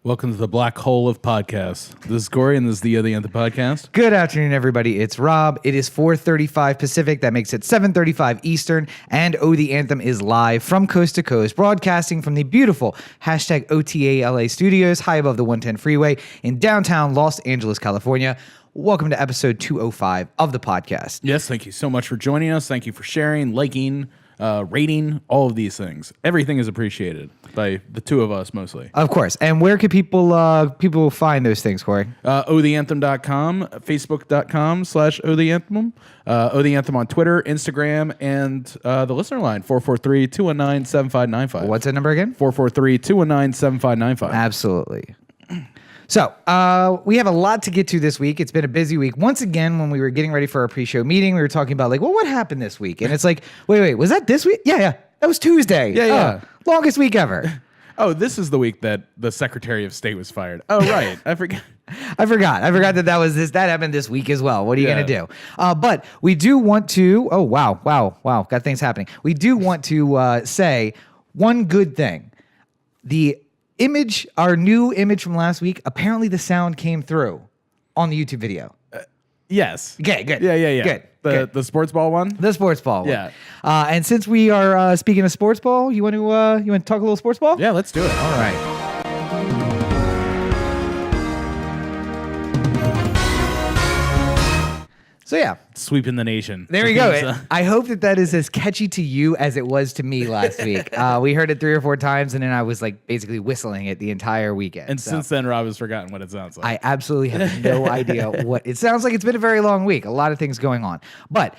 Welcome to the black hole of podcasts. This is Corey, and this is the O The Anthem podcast. Good afternoon, everybody. It's Rob. It is 4:35 Pacific. That makes it 7:35 Eastern. And O The Anthem is live from coast to coast, broadcasting from the beautiful #OTALA studios high above the 110 freeway in downtown Los Angeles, California. Welcome to episode 205 of the podcast. Yes, thank you so much for joining us. Thank you for sharing, liking, rating, all of these things. Everything is appreciated by the two of us mostly. Of course. And where can people find those things, Corey? OTheanthem.com, Facebook.com/OTheanthem, OTheanthem on Twitter, Instagram, and the listener line, 443-219-7595. What's that number again? 443-219-7595. Absolutely. So, we have a lot to get to this week. It's been a busy week. Once again, when we were getting ready for our pre-show meeting, we were talking about, like, well, what happened this week? And it's like, wait, was that this week? Yeah. That was Tuesday. Yeah. Longest week ever. Oh, this is the week that the Secretary of State was fired. Oh, right. I forgot. I forgot that was this. That happened this week as well. What are you going to do? But we do want to, wow. Got things happening. We do want to say one good thing. The image, our new image from last week, apparently the sound came through on the YouTube video. Yes. Okay, good. Yeah. Good. The sports ball one? The sports ball one. Yeah. And since we are speaking of sports ball, you want to talk a little sports ball? Yeah, let's do it. All right. So yeah, Sweeping the nation. there we go. I hope that is as catchy to you as it was to me last week. We heard it 3 or 4 times, and then I was like basically whistling it the entire weekend. And since then, Rob has forgotten what it sounds like. I absolutely have no idea what it sounds like. It's been a very long week, a lot of things going on. But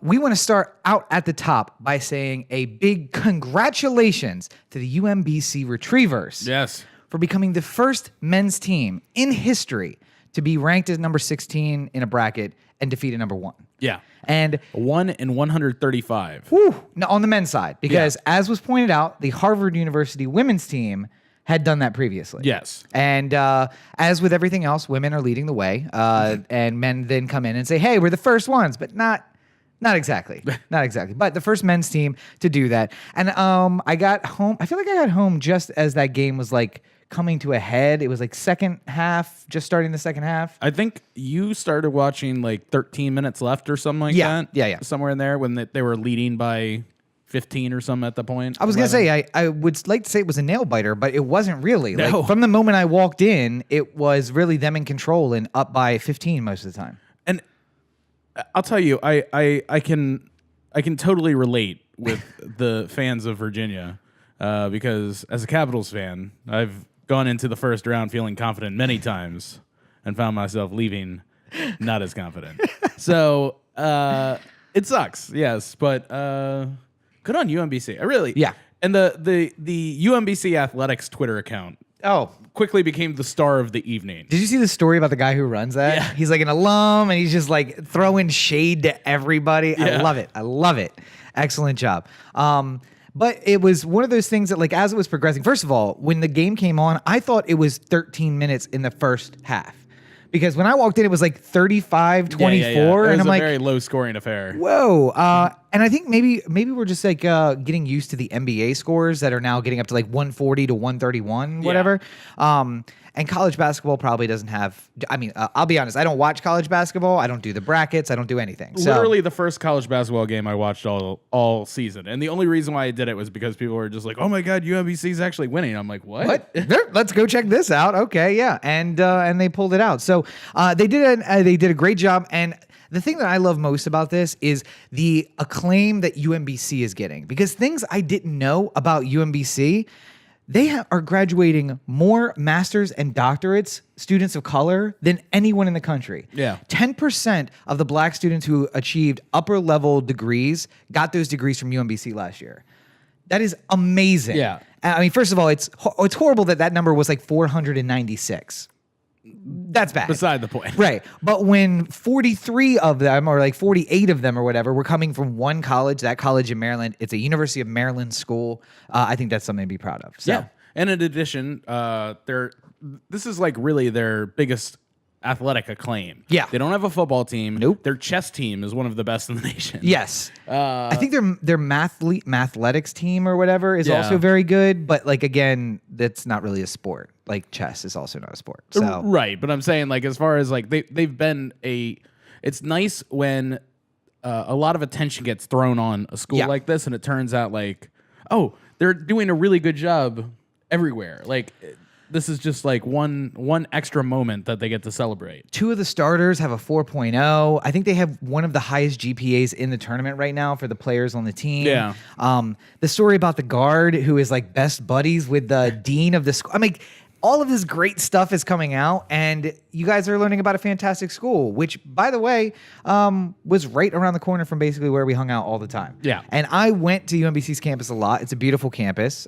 we want to start out at the top by saying a big congratulations to the UMBC Retrievers. Yes. For becoming the first men's team in history to be ranked as number 16 in a bracket and defeated number 1. Yeah. And 1 in 135. no, on the men's side, because as was pointed out, the Harvard University women's team had done that previously. Yes. And as with everything else, women are leading the way, and men then come in and say, "Hey, we're the first ones," but not exactly, not exactly. But the first men's team to do that. And I got home. I feel like I got home just as that game was like coming to a head. It was like second half, just starting the second half. I think you started watching like 13 minutes left or something like that. Yeah. Somewhere in there when they were leading by 15 or something at the point. I was going to say, I would like to say it was a nail biter, but it wasn't really. No. Like, from the moment I walked in, it was really them in control and up by 15 most of the time. And I'll tell you, I can totally relate with the fans of Virginia because as a Capitals fan, I've gone into the first round feeling confident many times and found myself leaving not as confident. So it sucks, yes, but good on UMBC. I really, yeah. And the UMBC Athletics Twitter account quickly became the star of the evening. Did you see the story about the guy who runs that? Yeah. He's like an alum, and he's just like throwing shade to everybody. Yeah. I love it. Excellent job. But it was one of those things that, like, as it was progressing, first of all, when the game came on, I thought it was 13 minutes in the first half. Because when I walked in, it was like 35-24. Yeah. And I'm like, a very low scoring affair. whoa. And I think maybe we're just like getting used to the NBA scores that are now getting up to like 140 to 131, whatever. And college basketball probably doesn't have, I mean, I'll be honest, I don't watch college basketball. I don't do the brackets. I don't do anything. So, literally the first college basketball game I watched all season. And the only reason why I did it was because people were just like, oh my God, UMBC's actually winning. I'm like, what? Let's go check this out. Okay, yeah. And they pulled it out. So they did a great job. And the thing that I love most about this is the acclaim that UMBC is getting, because things I didn't know about UMBC, they are graduating more masters and doctorates, students of color, than anyone in the country. Yeah. 10% of the black students who achieved upper level degrees got those degrees from UMBC last year. That is amazing. Yeah. I mean, first of all, it's horrible that number was like 496. That's bad. Beside the point. Right. But when 43 of them, or like 48 of them or whatever, were coming from one college, that college in Maryland, it's a University of Maryland school, I think that's something to be proud of. So. Yeah. And in addition, this is like really their biggest athletic acclaim. Yeah. They don't have a football team. Nope. Their chess team is one of the best in the nation. Yes. I think their mathletics team or whatever is also very good, but like again, that's not really a sport. Like chess is also not a sport. So Right, but I'm saying like as far as like they've been it's nice when a lot of attention gets thrown on a school like this, and it turns out like, oh, they're doing a really good job everywhere. Like this is just like one extra moment that they get to celebrate. 2 of the starters have a 4.0. I think they have one of the highest GPAs in the tournament right now for the players on the team. Yeah. The story about the guard who is like best buddies with the dean of the school. I mean, all of this great stuff is coming out, and you guys are learning about a fantastic school, which, by the way, was right around the corner from basically where we hung out all the time. Yeah. And I went to UMBC's campus a lot. It's a beautiful campus.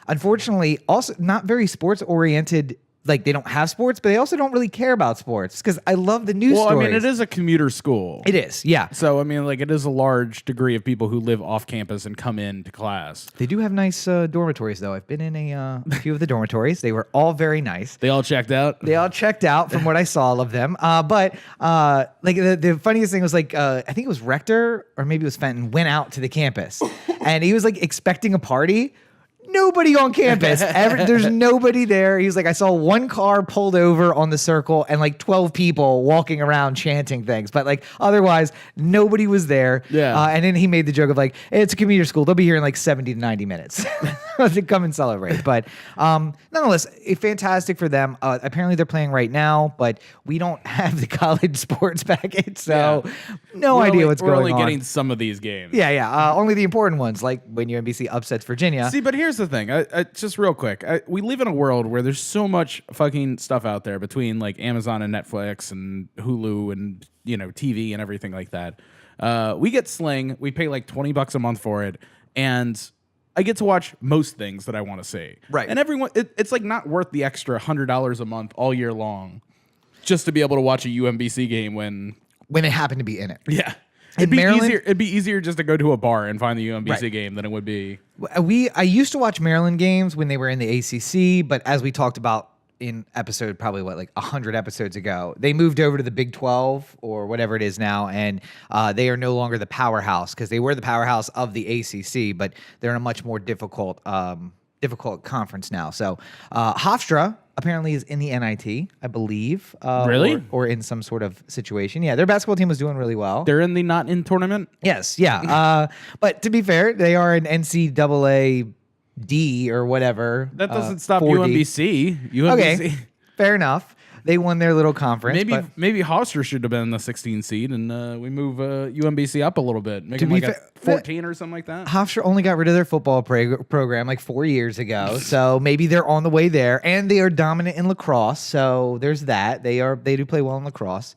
Unfortunately, also not very sports oriented. Like they don't have sports, but they also don't really care about sports because I love the news stories. I mean, it is a commuter school. It is, yeah. So, I mean, like it is a large degree of people who live off campus and come into class. They do have nice dormitories, though. I've been in a few of the dormitories. They were all very nice. They all checked out? They all checked out from what I saw of them. But like the funniest thing was like, I think it was Rector or maybe it was Fenton went out to the campus and he was like expecting a party. Nobody on campus. There's nobody there. He was like, I saw one car pulled over on the circle and like 12 people walking around chanting things. But like otherwise, nobody was there. Yeah. And then he made the joke of like, hey, it's a commuter school. They'll be here in like 70 to 90 minutes to come and celebrate. But nonetheless, fantastic for them. Apparently they're playing right now, but we don't have the college sports package. So no idea what's going on. We're only getting some of these games. Yeah. Only the important ones, like when UMBC upsets Virginia. See, but here's the thing. Just real quick. We live in a world where there's so much fucking stuff out there between like Amazon and Netflix and Hulu and, TV and everything like that. We get Sling. We pay like $20 a month for it. And I get to watch most things that I want to see. Right. And everyone, it's like not worth the extra $100 a month all year long just to be able to watch a UMBC game when they happen to be in it. Yeah. Maryland, it'd be easier just to go to a bar and find the UMBC game than it would be. I used to watch Maryland games when they were in the ACC, but as we talked about in episode probably 100 episodes ago, they moved over to the Big 12 or whatever it is now, and they are no longer the powerhouse because they were the powerhouse of the ACC, but they're in a much more difficult conference now. So Hofstra apparently is in the NIT, I believe. Really? Or in some sort of situation. Yeah, their basketball team was doing really well. They're in the not in tournament? Yes, yeah. But to be fair, they are an NCAA D or whatever. That doesn't stop 4D. UMBC. Okay, fair enough. They won their little conference. Maybe Hofstra should have been the 16 seed, and we move UMBC up a little bit, make them be like a 14 or something like that. Hofstra only got rid of their football program like 4 years ago, so maybe they're on the way there. And they are dominant in lacrosse, so there's that. They do play well in lacrosse.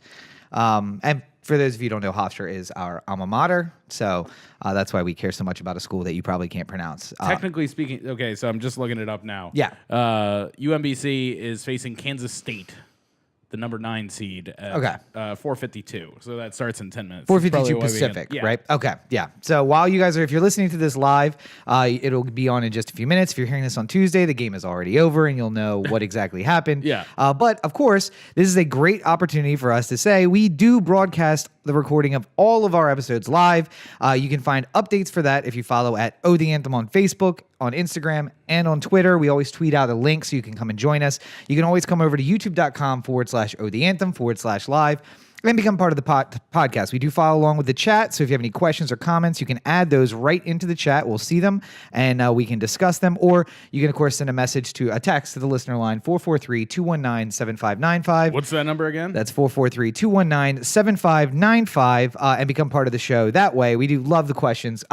And for those of you who don't know, Hofstra is our alma mater, so that's why we care so much about a school that you probably can't pronounce. Technically speaking, okay, so I'm just looking it up now. Yeah. UMBC is facing Kansas State, the number 9 seed at 4:52. So that starts in 10 minutes. 4:52 Pacific, right? Okay, yeah. So while you guys if you're listening to this live, it'll be on in just a few minutes. If you're hearing this on Tuesday, the game is already over and you'll know what exactly happened. Yeah. But of course, this is a great opportunity for us to say we do broadcast the recording of all of our episodes live. You can find updates for that if you follow at O The Anthem on Facebook, on Instagram, and on Twitter. We always tweet out a link so you can come and join us. You can always come over to youtube.com/O The Anthem /live and become part of the podcast. We do follow along with the chat, so if you have any questions or comments, you can add those right into the chat. We'll see them, and we can discuss them. Or you can, of course, send a text to the listener line, 443-219-7595. What's that number again? That's 443-219-7595, and become part of the show. That way, we do love the questions.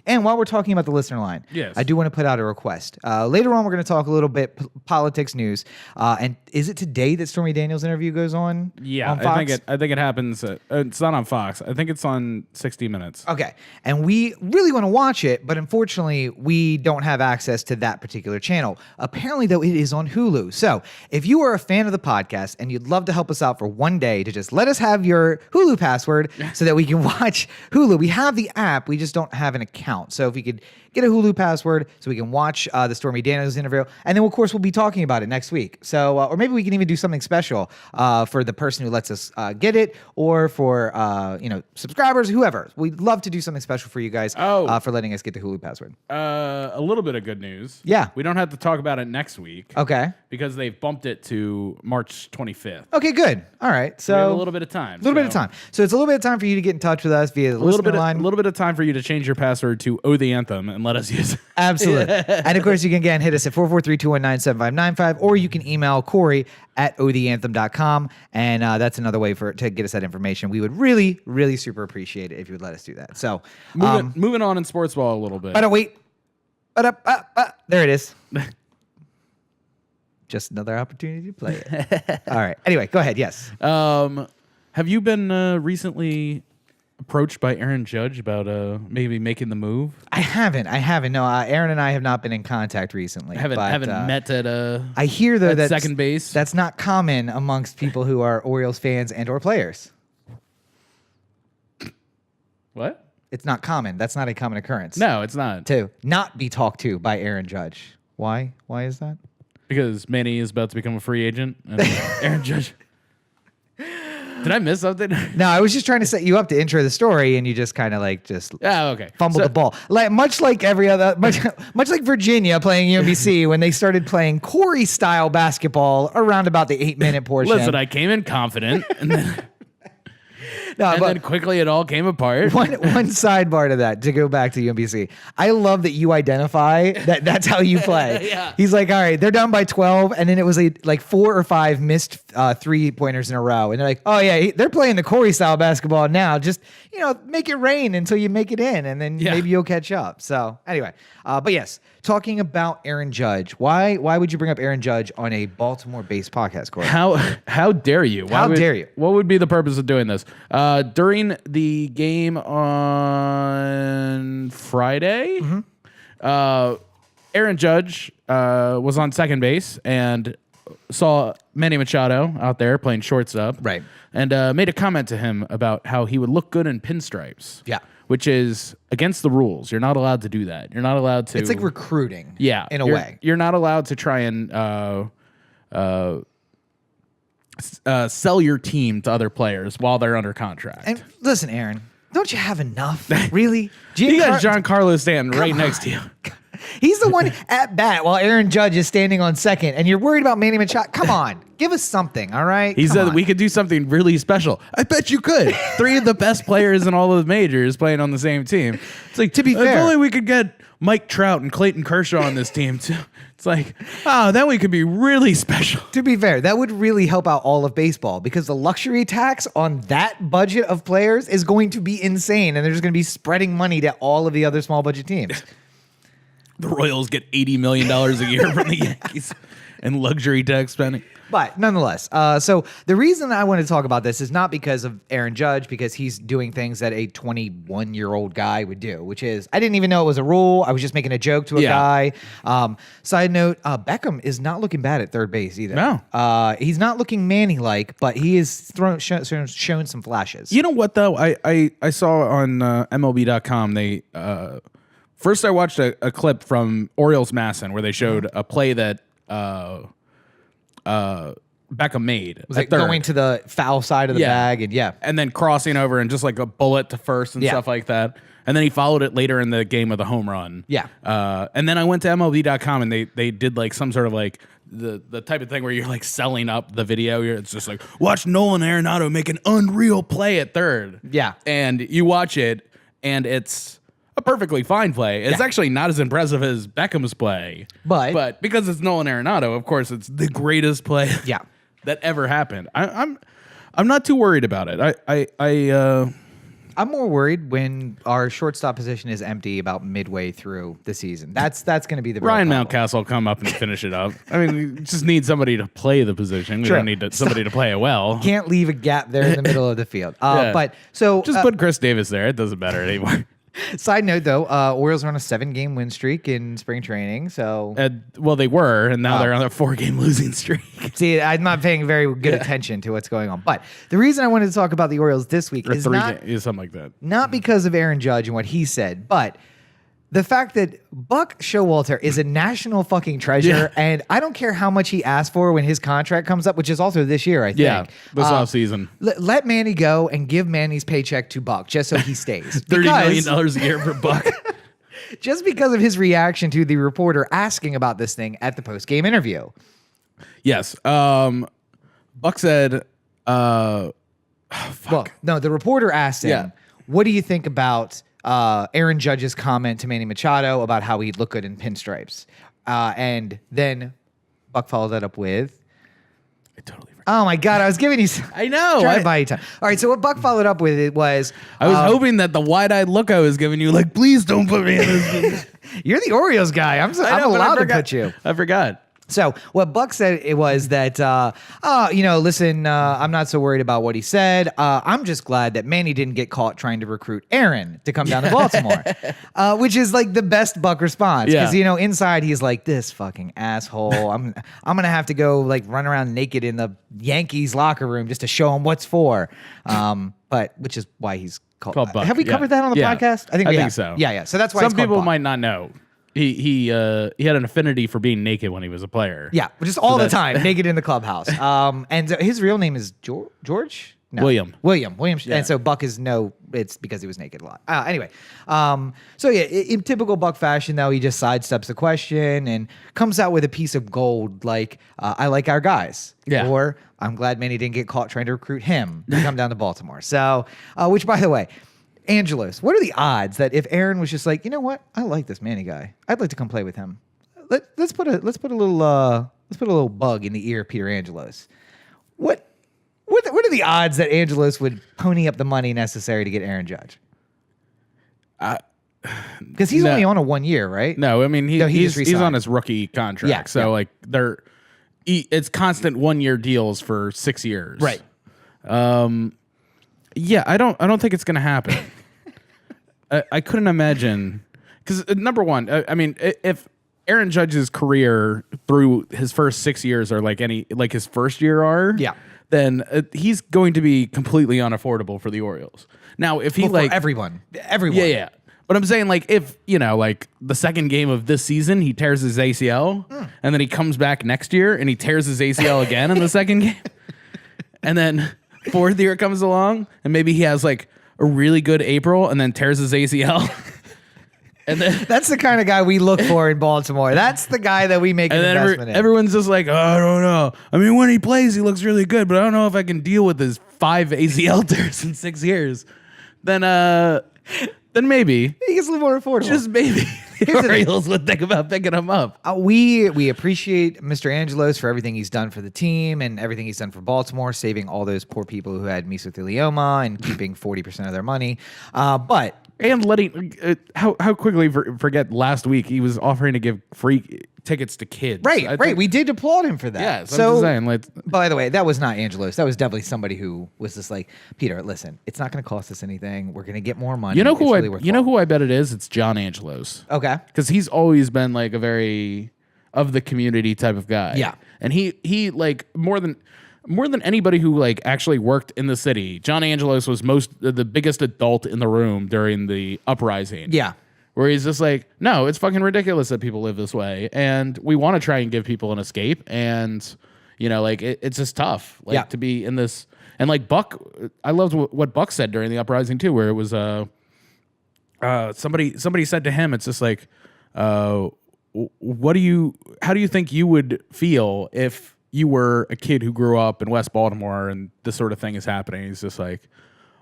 And while we're talking about the listener line, yes, I do want to put out a request. Later on, we're going to talk a little bit politics news. And is it today that Stormy Daniels' interview goes on? Yeah, on Fox? I think it happens. It's not on Fox. I think it's on 60 Minutes. Okay, and we really want to watch it, but unfortunately, we don't have access to that particular channel. Apparently, though, it is on Hulu. So if you are a fan of the podcast and you'd love to help us out for one day to just let us have your Hulu password so that we can watch Hulu. We have the app. We just don't have an account. So if we could get a Hulu password so we can watch the Stormy Daniels interview. And then, of course, we'll be talking about it next week. So, or maybe we can even do something special for the person who lets us get it, or for, subscribers, whoever. We'd love to do something special for you guys for letting us get the Hulu password. A little bit of good news. Yeah. We don't have to talk about it next week. Okay. Because they've bumped it to March 25th. Okay, good. All right. So we have a little bit of time. Bit of time. So it's a little bit of time for you to get in touch with us via the listener line. A little bit of time for you to change your password to O The Anthem and let us use it. Absolutely. And of course, you can again hit us at 443-219-7595, or you can email Corey at otheanthem.com. And that's another way to get us that information. We would really, really super appreciate it if you would let us do that. So moving on in sports ball a little bit. But wait. There it is. Just another opportunity to play it. All right. Anyway, go ahead. Yes. Have you been recently approached by Aaron Judge about maybe making the move? I haven't. No, Aaron and I have not been in contact recently. Haven't met at I hear though that second base. That's not common amongst people who are Orioles fans and or players. What? It's not common. That's not a common occurrence. No, it's not. To not be talked to by Aaron Judge. Why? Why is that? Because Manny is about to become a free agent. And Aaron Judge. Did I miss something? No, I was just trying to set you up to intro the story, and you just kind of okay. Fumbled the ball. Much like Virginia playing UMBC when they started playing Corey style basketball around about the 8-minute portion. Listen, I came in confident, and then. Then quickly it all came apart. One sidebar to that, to go back to UMBC. I love that you identify that's how you play. Yeah. He's like, all right, they're down by 12, and then it was like 4 or 5 missed 3-pointers in a row. And they're like, oh, yeah, they're playing the Corey style basketball now. Just, make it rain until you make it in, and then maybe you'll catch up. So anyway, but yes, talking about Aaron Judge. Why would you bring up Aaron Judge on a Baltimore-based podcast, Corey? How dare you? How dare you? What would be the purpose of doing this? During the game on Friday, Aaron Judge was on second base and saw Manny Machado out there playing shortstop. Right. And made a comment to him about how he would look good in pinstripes. Yeah. Which is against the rules. You're not allowed to do that. You're not allowed to. It's like recruiting. Yeah. In a way. You're not allowed to try and sell your team to other players while they're under contract. And listen, Aaron, don't you have enough? Really? You got Giancarlo standing right next to you. He's the one at bat while Aaron Judge is standing on second, and you're worried about Manny Machado. Come on. Give us something, all right? He said we could do something really special. I bet you could. 3 of the best players in all of the majors playing on the same team. It's like, to be fair, if only we could get Mike Trout and Clayton Kershaw on this team too. It's like, then we could be really special. To be fair, that would really help out all of baseball, because the luxury tax on that budget of players is going to be insane, and they're just going to be spreading money to all of the other small budget teams. The Royals get $80 million a year from the Yankees and luxury tax spending. But nonetheless, so the reason I want to talk about this is not because of Aaron Judge, because he's doing things that a 21-year-old guy would do, which is, I didn't even know it was a rule. I was just making a joke to a guy. Side note, Beckham is not looking bad at third base either. No. He's not looking Manny-like, but he is shown some flashes. You know what, though? I saw on MLB.com, they... First, I watched a clip from Orioles Masson where they showed a play that Beckham made. Was it going to the foul side of the bag? And then crossing over and just like a bullet to first and stuff like that. And then he followed it later in the game with a home run. Yeah. And then I went to MLB.com and they did like some sort of like the type of thing where you're like selling up the video. It's just like, watch Nolan Arenado make an unreal play at third. Yeah. And you watch it and it's a perfectly fine play. It's actually not as impressive as Beckham's play. But because it's Nolan Arenado, of course, it's the greatest play that ever happened. I'm not too worried about it. I'm more worried when our shortstop position is empty about midway through the season. That's going to be the Ryan problem. Mountcastle will come up and finish it up. I mean, we just need somebody to play the position. We don't need somebody to play it well. Can't leave a gap there in the middle of the field. But so just put Chris Davis there. It doesn't matter anymore. Side note, though, Orioles are on a 7-game win streak in spring training. So, well, they were, and now they're on a 4-game losing streak. See, I'm not paying very good attention to what's going on. But the reason I wanted to talk about the Orioles this week is something like that. Not because of Aaron Judge and what he said, but the fact that Buck Showalter is a national fucking treasure, and I don't care how much he asked for when his contract comes up, which is also this year, I think. Yeah, this offseason. Let Manny go and give Manny's paycheck to Buck just so he stays. $30 million a year for Buck. Just because of his reaction to the reporter asking about this thing at the post-game interview. Yes. Buck said, Well, no, the reporter asked him, what do you think about Aaron Judge's comment to Manny Machado about how he'd look good in pinstripes? And then Buck followed that up with, I totally forgot. oh my God, I was giving you I know. trying to buy you time. All right, so what Buck followed up with it was, I was hoping that the wide-eyed look I was giving you, like, please don't put me in this. you're the Orioles guy. I'm allowed to put you. I forgot. So what Buck said it was that, listen, I'm not so worried about what he said. I'm just glad that Manny didn't get caught trying to recruit Aaron to come down to Baltimore, which is like the best Buck response. Because, inside he's like, this fucking asshole. I'm going to have to go like run around naked in the Yankees locker room just to show him what's for. But which is why he's called Buck. Have we covered that on the podcast? I think so. Yeah. So that's why some people Buck. might not know. He had an affinity for being naked when he was a player. Yeah, just all the time, naked in the clubhouse. And his real name is George? No. William. Yeah. And so Buck is it's because he was naked a lot. Anyway, in typical Buck fashion, though, he just sidesteps the question and comes out with a piece of gold like, I like our guys. Yeah. Or I'm glad Manny didn't get caught trying to recruit him to come down to Baltimore. So, which, by the way, Angelos, what are the odds that if Aaron was just like, you know what, I like this Manny guy, I'd like to come play with him. Let's put a little bug in the ear of Peter Angelos. What are the odds that Angelos would pony up the money necessary to get Aaron Judge? Because he's only on a 1 year, right? No, I mean he's on his rookie contract. Yeah, so like it's constant 1 year deals for 6 years. Right. Yeah, I don't think it's gonna happen. I couldn't imagine because number one, I mean, if Aaron Judge's career through his first 6 years are like his first year are, then he's going to be completely unaffordable for the Orioles. Now, if he for everyone, yeah. But I'm saying like if like the second game of this season he tears his ACL and then he comes back next year and he tears his ACL again in the second game, and then fourth year comes along and maybe he has like a really good April and then tears his ACL. And then that's the kind of guy we look for in Baltimore. That's the guy that we make an investment in. Everyone's just like, oh, I don't know. I mean, when he plays, he looks really good, but I don't know if I can deal with his 5 ACL tears in 6 years. Then maybe he gets a little more affordable. Just maybe the Orioles would think about picking him up. We appreciate Mr. Angelos for everything he's done for the team and everything he's done for Baltimore, saving all those poor people who had mesothelioma and keeping 40% of their money. And letting how quickly forget last week he was offering to give free tickets to kids. Right. We did applaud him for that. Yeah, so I'm just saying, by the way, that was not Angelos. That was definitely somebody who was just like, Peter, listen, it's not going to cost us anything. We're going to get more money. You know who I bet it is? It's John Angelos. Okay. Because he's always been like a very of the community type of guy. Yeah. And he like more than anybody who like actually worked in the city, John Angelos was the biggest adult in the room during the uprising. Yeah. Where he's just like, no, it's fucking ridiculous that people live this way. And we want to try and give people an escape. And, like it's just tough to be in this. And like Buck, I loved what Buck said during the uprising too, where it was somebody said to him, it's just like, how do you think you would feel if you were a kid who grew up in West Baltimore and this sort of thing is happening? He's just like,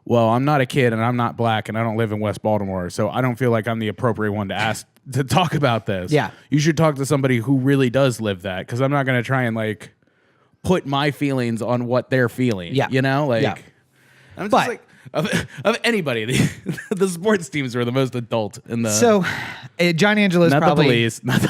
well, I'm not a kid and I'm not black and I don't live in West Baltimore, so I don't feel like I'm the appropriate one to ask to talk about this. Yeah. You should talk to somebody who really does live that, because I'm not going to try and like put my feelings on what they're feeling. Yeah. I'm just like, of anybody, the sports teams were the most adult in the. So, John Angelos not probably the police, not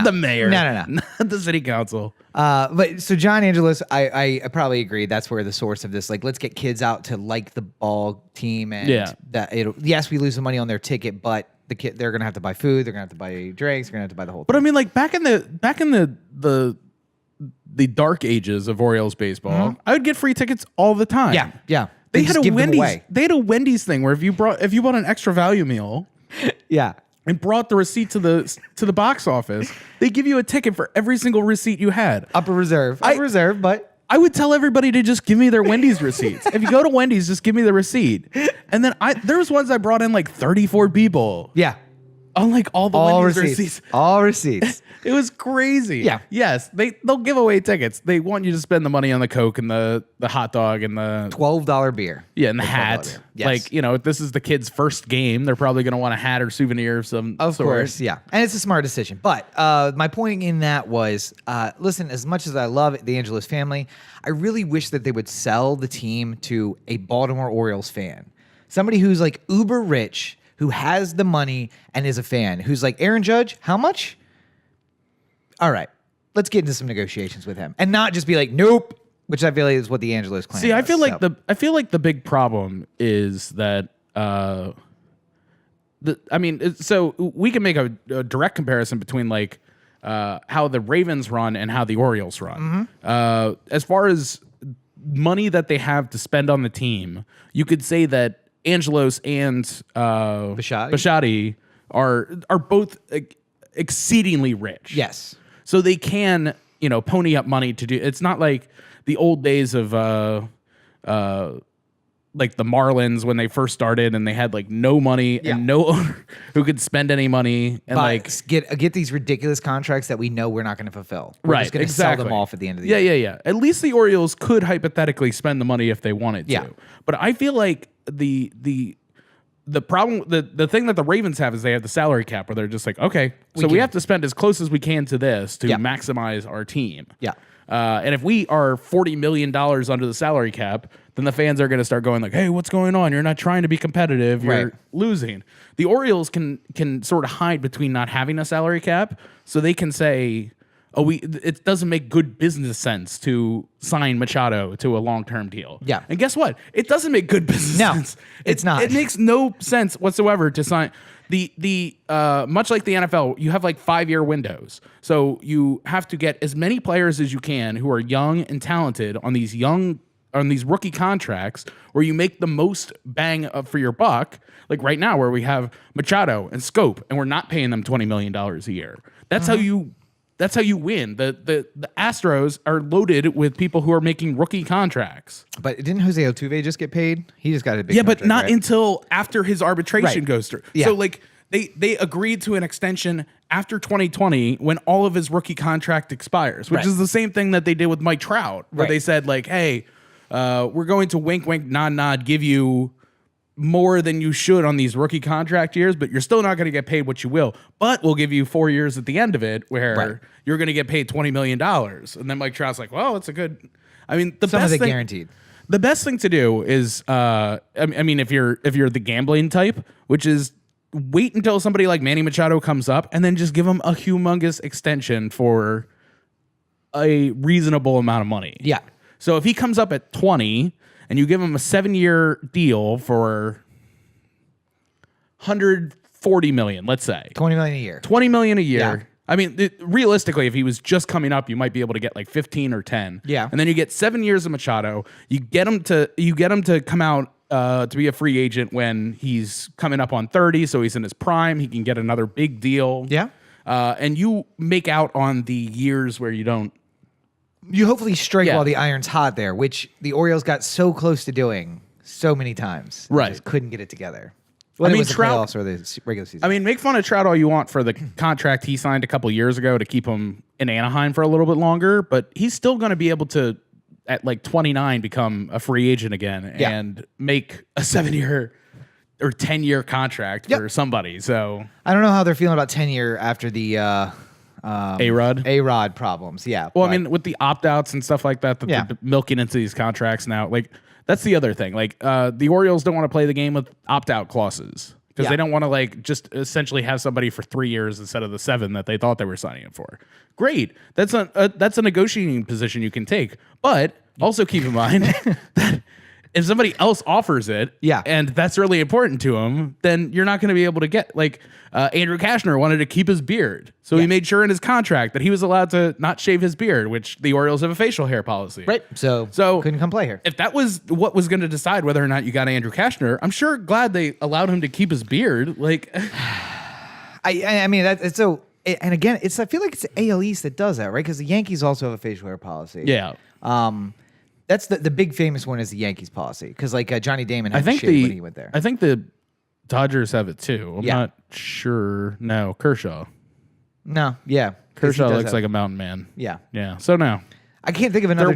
the mayor, no, not the city council. But so John Angelos, I probably agree. That's where the source of this, like, let's get kids out to like the ball team, and that yes, we lose the money on their ticket, but they're gonna have to buy food, they're gonna have to buy drinks, they're gonna have to buy the whole thing. But I mean, like back in the dark ages of Orioles baseball, I would get free tickets all the time. Yeah. They had a Wendy's. They had a Wendy's thing where if you bought an extra value meal, yeah, and brought the receipt to the box office, they give you a ticket for every single receipt you had. Upper reserve, but I would tell everybody to just give me their Wendy's receipts. If you go to Wendy's, just give me the receipt. And then there was ones I brought in like 34 people. yeah, On like all the Wendy's receipts. all receipts. It was crazy. Yeah. Yes, they'll give away tickets. They want you to spend the money on the Coke and the hot dog and the $12 beer. and the $12 hat. beer. Yes. Like, if this is the kid's first game, they're probably going to want a hat or souvenir of some Of sort. course, yeah. And it's a smart decision. But my point in that was, listen, as much as I love the Angelos family, I really wish that they would sell the team to a Baltimore Orioles fan. Somebody who's like uber rich, who has the money and is a fan, who's like, Aaron Judge, how much? All right, let's get into some negotiations with him. And not just be like, nope, which I feel like is what the Angelos claim. See, I feel like so. the big problem is that so we can make a direct comparison between like how the Ravens run and how the Orioles run. As far as money that they have to spend on the team, you could say that Angelos and Bisciotti are both exceedingly rich. Yes. So they can, pony up money to do. It's not like the old days of like the Marlins when they first started and they had like no money and no owner who could spend any money and like get these ridiculous contracts that we know we're not going to fulfill. We're just going to sell them off at the end of the year. Yeah. At least the Orioles could hypothetically spend the money if they wanted to. Yeah. But I feel like the problem, the thing that the Ravens have is they have the salary cap where they're just like, okay, we have to spend as close as we can to this to maximize our team. Yeah. And if we are $40 million under the salary cap, then the fans are going to start going like, hey, what's going on? You're not trying to be competitive. You're losing. The Orioles can sort of hide between not having a salary cap, so they can say, it doesn't make good business sense to sign Machado to a long-term deal. Yeah. And guess what? It doesn't make good business sense. It's not. It makes no sense whatsoever to sign. The much like the NFL, you have like 5-year windows. So you have to get as many players as you can who are young and talented on these rookie contracts where you make the most bang for your buck. Like right now where we have Machado and Scope and we're not paying them $20 million a year. That's how you win. The Astros are loaded with people who are making rookie contracts. But didn't Jose Altuve just get paid? He just got a big contract, but not right? until after his arbitration goes through. Yeah. So like they agreed to an extension after 2020 when all of his rookie contract expires, which is the same thing that they did with Mike Trout, where they said like, hey, we're going to wink, wink, nod, nod, give you more than you should on these rookie contract years, but you're still not going to get paid what you will. But we'll give you 4 years at the end of it where you're going to get paid $20 million. And then Mike Trout's like, well, it's a good. I mean, the best thing guaranteed. The best thing to do is, I mean, if you're the gambling type, which is wait until somebody like Manny Machado comes up and then just give him a humongous extension for a reasonable amount of money. Yeah. So if he comes up at 20 and you give him a 7-year deal for $140 million, let's say. $20 million a year. $20 million a year. Yeah. I mean, realistically, if he was just coming up, you might be able to get like 15 or 10. Yeah. And then you get 7 years of Machado. You get him to come out to be a free agent when he's coming up on 30, so he's in his prime. He can get another big deal. Yeah. And you make out on the years where you don't. You hopefully strike while the iron's hot there, which the Orioles got so close to doing so many times. They just couldn't get it together. Whether it was the playoffs or the regular season. I mean, make fun of Trout all you want for the contract he signed a couple years ago to keep him in Anaheim for a little bit longer, but he's still going to be able to, at like 29, become a free agent again and make a 7-year or 10-year contract for somebody. So I don't know how they're feeling about 10-year after the A-Rod problems. Yeah. Well, I mean, with the opt-outs and stuff like that they're milking into these contracts now, like that's the other thing. Like the Orioles don't want to play the game with opt-out clauses because they don't want to like just essentially have somebody for 3 years instead of the 7 that they thought they were signing him for. Great. That's a negotiating position you can take. But also keep in mind that if somebody else offers it, and that's really important to him, then you're not going to be able to get like Andrew Kashner wanted to keep his beard, so he made sure in his contract that he was allowed to not shave his beard, which the Orioles have a facial hair policy. Right. So couldn't come play here. If that was what was going to decide whether or not you got Andrew Kashner, I'm sure glad they allowed him to keep his beard. Like, I mean, it's so. And again, I feel like it's the AL East that does that, right? Because the Yankees also have a facial hair policy. Yeah. That's the big famous one is the Yankees policy because like Johnny Damon had shit when he went there. I think the Dodgers have it too. I'm Yeah. not sure. No, Kershaw. No, yeah, 'cause he Kershaw does looks have- like a mountain man. yeah. Yeah. So no. I can't think of another.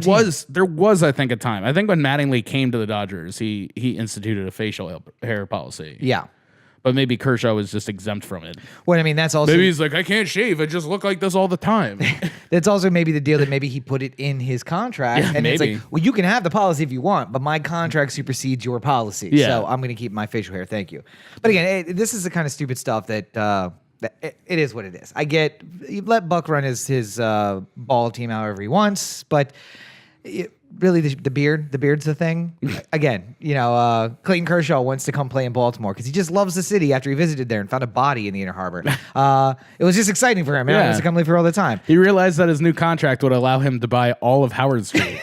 There was I think a time. I think when Mattingly came to the Dodgers, he instituted a facial hair policy. Yeah. But maybe Kershaw was just exempt from it. Well, I mean, that's also Maybe he's like, I can't shave. I just look like this all the time. that's also maybe the deal that maybe he put it in his contract, Yeah, and it's maybe. like, well, you can have the policy if you want, but my contract supersedes your policy, Yeah. so I'm going to keep my facial hair. Thank you. But again, this is the kind of stupid stuff that it is what it is. I get you let Buck run his ball team however he wants, but. Really, the beard's the thing. Again, Clayton Kershaw wants to come play in Baltimore because he just loves the city after he visited there and found a body in the Inner Harbor. It was just exciting for him. He wants to come live here all the time. He realized that his new contract would allow him to buy all of Howard Street.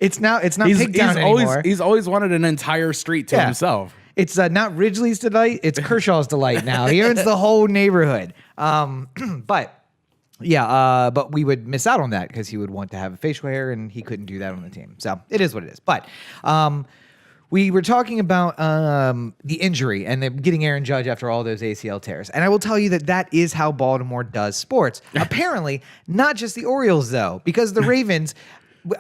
It's not Pigtown anymore. He's always wanted an entire street to himself. It's not Ridgely's delight. It's Kershaw's delight now. He owns the whole neighborhood. But we would miss out on that because he would want to have a facial hair and he couldn't do that on the team. So it is what it is. But we were talking about the injury and getting Aaron Judge after all those ACL tears. And I will tell you that is how Baltimore does sports. Apparently, not just the Orioles, though, because the Ravens,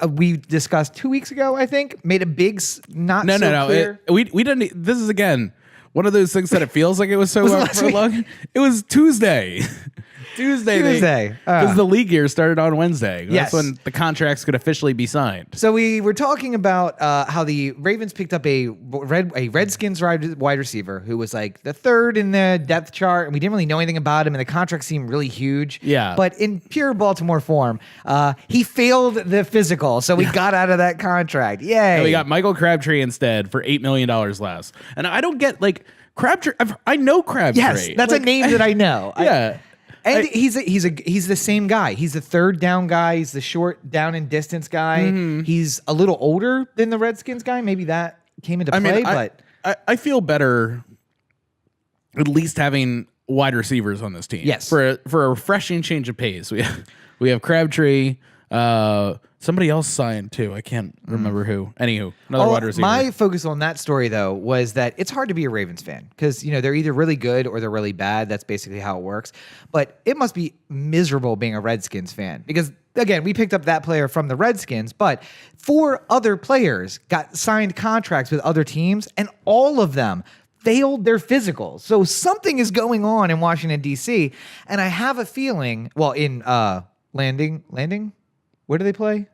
we discussed 2 weeks ago, I think, made a big clear. We didn't. This is, again, one of those things that it feels like it was so last week? long. It was Tuesday. Tuesday. Because the league year started on Wednesday. Yes. That's when the contracts could officially be signed. So we were talking about how the Ravens picked up a Redskins wide receiver who was like the third in the depth chart, and we didn't really know anything about him, and the contract seemed really huge. Yeah. But in pure Baltimore form, he failed the physical, so we got out of that contract. Yay. And we got Michael Crabtree instead for $8 million less. And I don't get, like, Crabtree. I know Crabtree. Yes, that's a name that I know. Yeah. And he's the same guy. He's the third down guy. He's the short down and distance guy. Mm-hmm. He's a little older than the Redskins guy. Maybe that came into play. But I feel better at least having wide receivers on this team. Yes. For a refreshing change of pace. We have Crabtree. Somebody else signed too. I can't remember who. Anywho, another wide receiver. My focus on that story though was that it's hard to be a Ravens fan because they're either really good or they're really bad. That's basically how it works. But it must be miserable being a Redskins fan because again, we picked up that player from the Redskins, but 4 other players got signed contracts with other teams, and all of them failed their physicals. So something is going on in Washington D.C. And I have a feeling. Well, in Landing. Where do they play?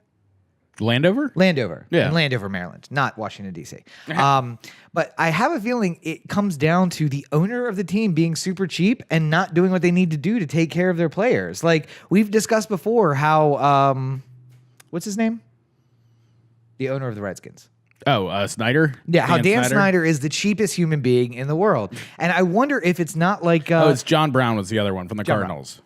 Landover? Landover. Yeah. In Landover, Maryland, not Washington, D.C. But I have a feeling it comes down to the owner of the team being super cheap and not doing what they need to do to take care of their players. Like, we've discussed before how, what's his name? The owner of the Redskins. Oh, Snyder? Yeah, how Dan Snyder is the cheapest human being in the world. And I wonder if it's not like... it's John Brown was the other one from the Cardinals.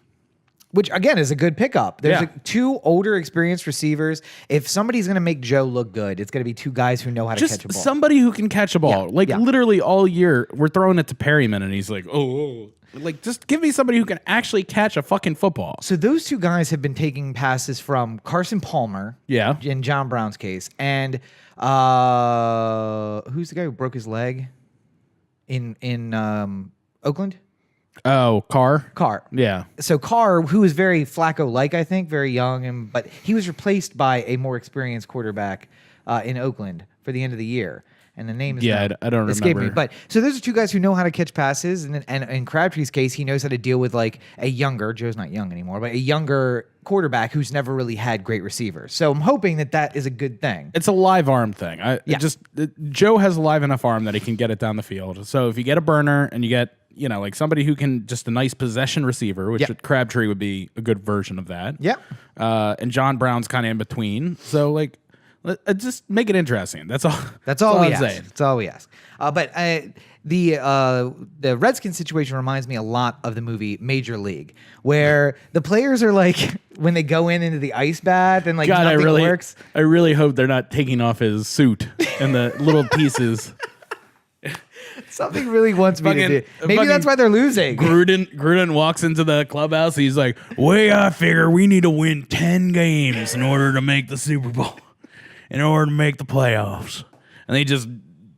Which, again, is a good pickup. There's Yeah. 2 older, experienced receivers. If somebody's going to make Joe look good, it's going to be 2 guys who know how to catch a Just ball. somebody who can catch a ball. Yeah. Literally all year, we're throwing it to Perryman, and he's like, oh. Like, just give me somebody who can actually catch a fucking football. So those 2 guys have been taking passes from Carson Palmer, Yeah. in John Brown's case, and who's the guy who broke his leg in Oakland? Oh, Carr? Carr. Yeah. So Carr, who is very Flacco-like, I think, very young, but he was replaced by a more experienced quarterback in Oakland for the end of the year. And the name is I don't escaped me. remember. But so those are 2 guys who know how to catch passes, and in Crabtree's case, he knows how to deal with like a younger, Joe's not young anymore, but a younger quarterback who's never really had great receivers. So I'm hoping that is a good thing. It's a live arm thing. Joe has a live enough arm that he can get it down the field. So if you get a burner and you get, like somebody who can just a nice possession receiver, which Crabtree would be a good version of that. Yeah. And John Brown's kind of in between. So just make it interesting. That's all. That's all we I'm ask. saying. That's all we ask. But the Redskins situation reminds me a lot of the movie Major League, where the players are like when they go into the ice bath and like God, nothing works. I really hope they're not taking off his suit and the little pieces. Something really wants me to Fucking- do. Maybe fucking that's why they're losing. Gruden walks into the clubhouse. He's like, "Way I figure we need to win 10 games in order to make the Super Bowl, in order to make the playoffs." And they just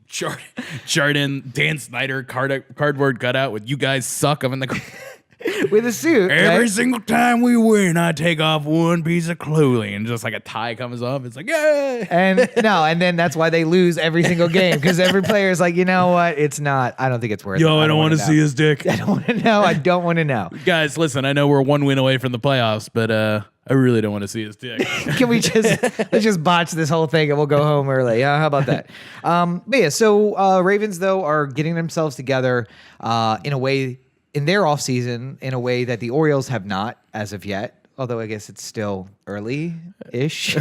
chart in Dan Snyder cardboard cutout with "You guys suck" up in the. With a suit. Every right? single time we win, I take off one piece of clothing, and just like a tie comes off. It's like, yay! And then that's why they lose every single game because every player is like, you know what? It's not. I don't think it's worth it. Yo, I don't want to see his dick. I don't want to know. I don't want to know. Guys, listen, I know we're one win away from the playoffs, but I really don't want to see his dick. Can we let's just botch this whole thing and we'll go home early? Yeah, how about that? But yeah, so Ravens though are getting themselves together in a way in their offseason in a way that the Orioles have not as of yet. Although I guess it's still early-ish.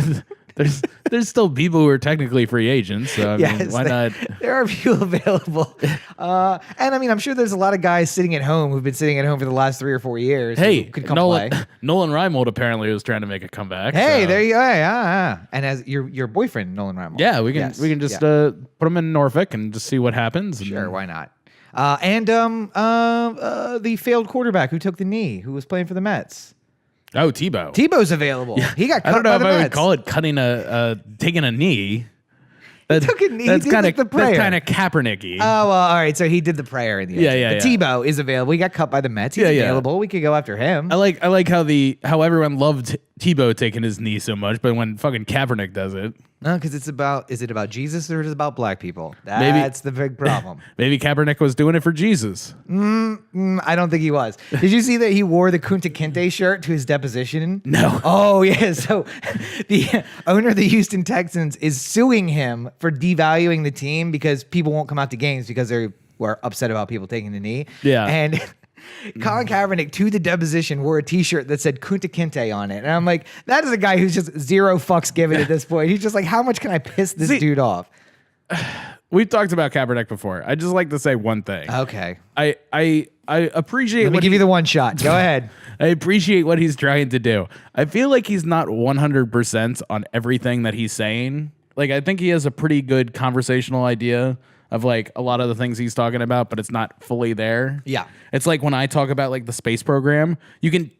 There's still people who are technically free agents, so I mean, why not? There are people available. And I mean, I'm sure there's a lot of guys sitting at home who've been sitting at home for the last 3 or 4 years. Hey, who could come play. Nolan Reimold apparently was trying to make a comeback. Hey, so. there you go. Yeah. And as your boyfriend, Nolan Reimold. Yeah, we can just put him in Norfolk and just see what happens. Sure, why not? And the failed quarterback who took the knee, who was playing for the Mets. Oh, Tebow. Tebow's available. Yeah. He got cut I don't know by if the I would Mets. call it taking a knee. He took a knee. That's He did like the prayer. That's kind of Kaepernick-y. Oh, well, all right. So he did the prayer in the end. Yeah. But Tebow is available. He got cut by the Mets. He's available. We could go after him. I like how everyone loved Tebow taking his knee so much, but when fucking Kaepernick does it, No, because is it about Jesus or is it about black people? That's the big problem. maybe Kaepernick was doing it for Jesus. I don't think he was. Did you see that he wore the Kunta Kinte shirt to his deposition? No. Oh, yeah. So the owner of the Houston Texans is suing him for devaluing the team because people won't come out to games because they were upset about people taking the knee. Yeah. And Colin Kaepernick to the deposition wore a T-shirt that said Kunta Kinte on it, and I'm like, that is a guy who's just zero fucks given at this point. He's just like, how much can I piss this dude off? We've talked about Kaepernick before. I just like to say one thing. Okay, I appreciate. let me give you the one shot. Go ahead. I appreciate what he's trying to do. I feel like he's not 100% on everything that he's saying. Like, I think he has a pretty good conversational idea of like a lot of the things he's talking about, but it's not fully there. Yeah. It's like when I talk about like the space program, you can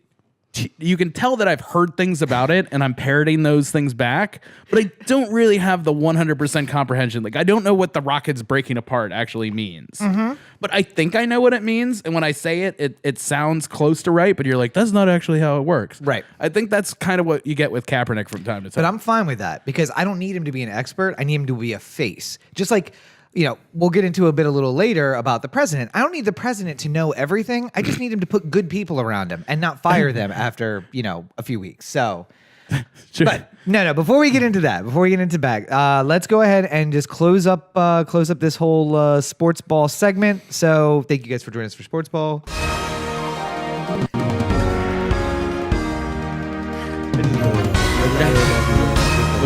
tell that I've heard things about it and I'm parroting those things back, but I don't really have the 100% comprehension. Like, I don't know what the rockets breaking apart actually means, but I think I know what it means. And when I say it sounds close to right, but you're like, that's not actually how it works. Right. I think that's kind of what you get with Kaepernick from time to time. But I'm fine with that because I don't need him to be an expert. I need him to be a face. Just like, we'll get into a little later about the president. I don't need the president to know everything. I just need him to put good people around him and not fire them after, a few weeks. So, Sure. but no, before we get into that, let's go ahead and just close up this whole sports ball segment. So thank you guys for joining us for sports ball.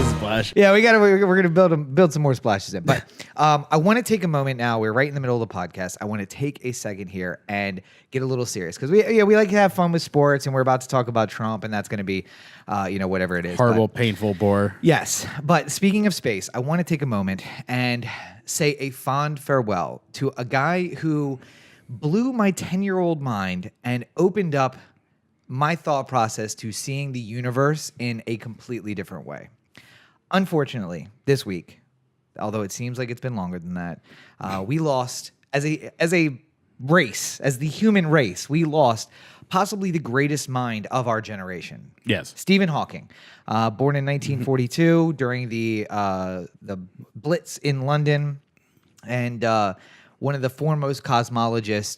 Splash. Yeah, we're gonna build some more splashes in. But I want to take a moment now. We're right in the middle of the podcast. I want to take a second here and get a little serious because we like to have fun with sports, and we're about to talk about Trump, and that's going to be whatever it is. Horrible, painful bore. Yes, but speaking of space, I want to take a moment and say a fond farewell to a guy who blew my 10-year-old mind and opened up my thought process to seeing the universe in a completely different way. Unfortunately, this week, although it seems like it's been longer than that, we lost as a race, as the human race, we lost possibly the greatest mind of our generation. Yes. Stephen Hawking, born in 1942 during the Blitz in London, and one of the foremost cosmologists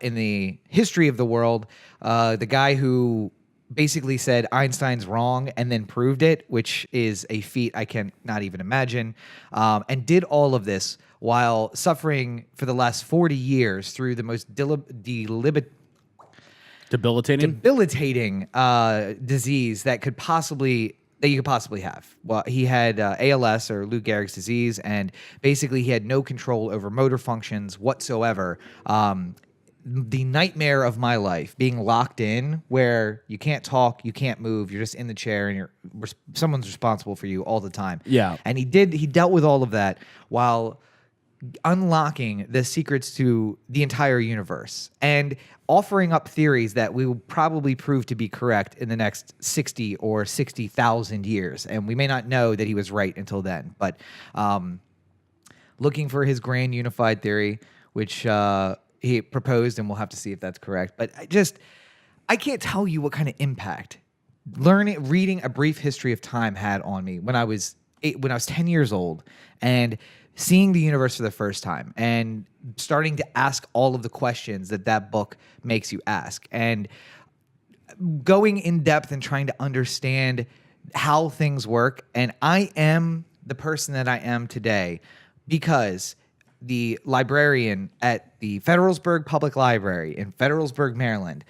in the history of the world. The guy who basically said Einstein's wrong and then proved it, which is a feat I can not even imagine, and did all of this while suffering for the last 40 years through the most debilitating disease that you could possibly have. Well, he had ALS, or Lou Gehrig's disease, and basically he had no control over motor functions whatsoever. The nightmare of my life, being locked in where you can't talk, you can't move, you're just in the chair and someone's responsible for you all the time. Yeah. And he dealt with all of that while unlocking the secrets to the entire universe and offering up theories that we will probably prove to be correct in the next 60 or 60,000 years. And we may not know that he was right until then. But looking for his grand unified theory, which he proposed, and we'll have to see if that's correct. But I can't tell you what kind of impact reading A Brief History of Time had on me when I was 10 years old and seeing the universe for the first time and starting to ask all of the questions that book makes you ask, and going in depth and trying to understand how things work. And I am the person that I am today because the librarian at the Federalsburg Public Library in Federalsburg, Maryland,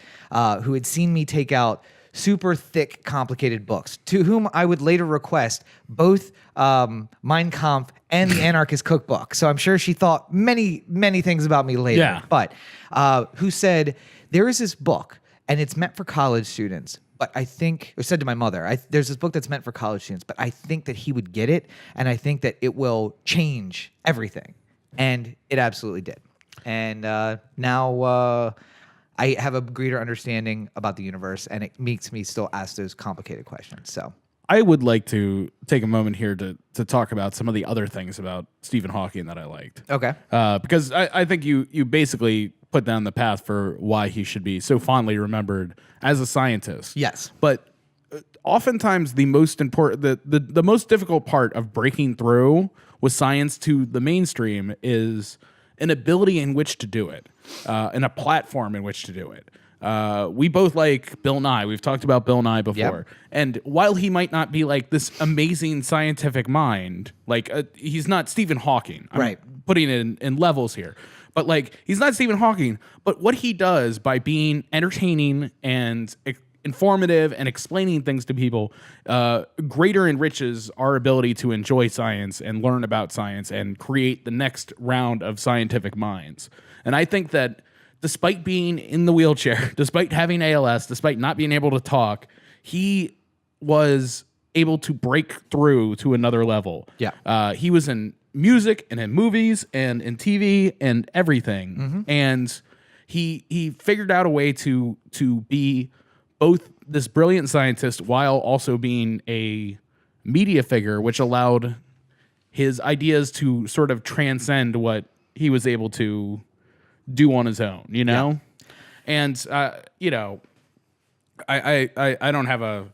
who had seen me take out super thick, complicated books, to whom I would later request both Mein Kampf and the Anarchist Cookbook. So I'm sure she thought many, many things about me later. Yeah. But who said, there is this book, and it's meant for college students. But I think, or said to my mother, there's this book that's meant for college students, but I think that he would get it, and I think that it will change everything. And it absolutely did. And now I have a greater understanding about the universe, and it makes me still ask those complicated questions. So I would like to take a moment here to talk about some of the other things about Stephen Hawking that I liked. Okay. Because I think you basically put down the path for why he should be so fondly remembered as a scientist. Yes. But oftentimes the most important, the most difficult part of breaking through with science to the mainstream is an ability in which to do it, and a platform in which to do it. We both like Bill Nye. We've talked about Bill Nye before. Yep. And while he might not be like this amazing scientific mind, like he's not Stephen Hawking. I'm putting it in levels here. But like he's not Stephen Hawking. But what he does by being entertaining and informative and explaining things to people greater enriches our ability to enjoy science and learn about science and create the next round of scientific minds. And I think that despite being in the wheelchair, despite having ALS, despite not being able to talk, he was able to break through to another level. Yeah. He was in music and in movies and in TV and everything. Mm-hmm. And he figured out a way to be both this brilliant scientist while also being a media figure, which allowed his ideas to sort of transcend what he was able to do on his own, you know? Yeah. And, you know, I don't have a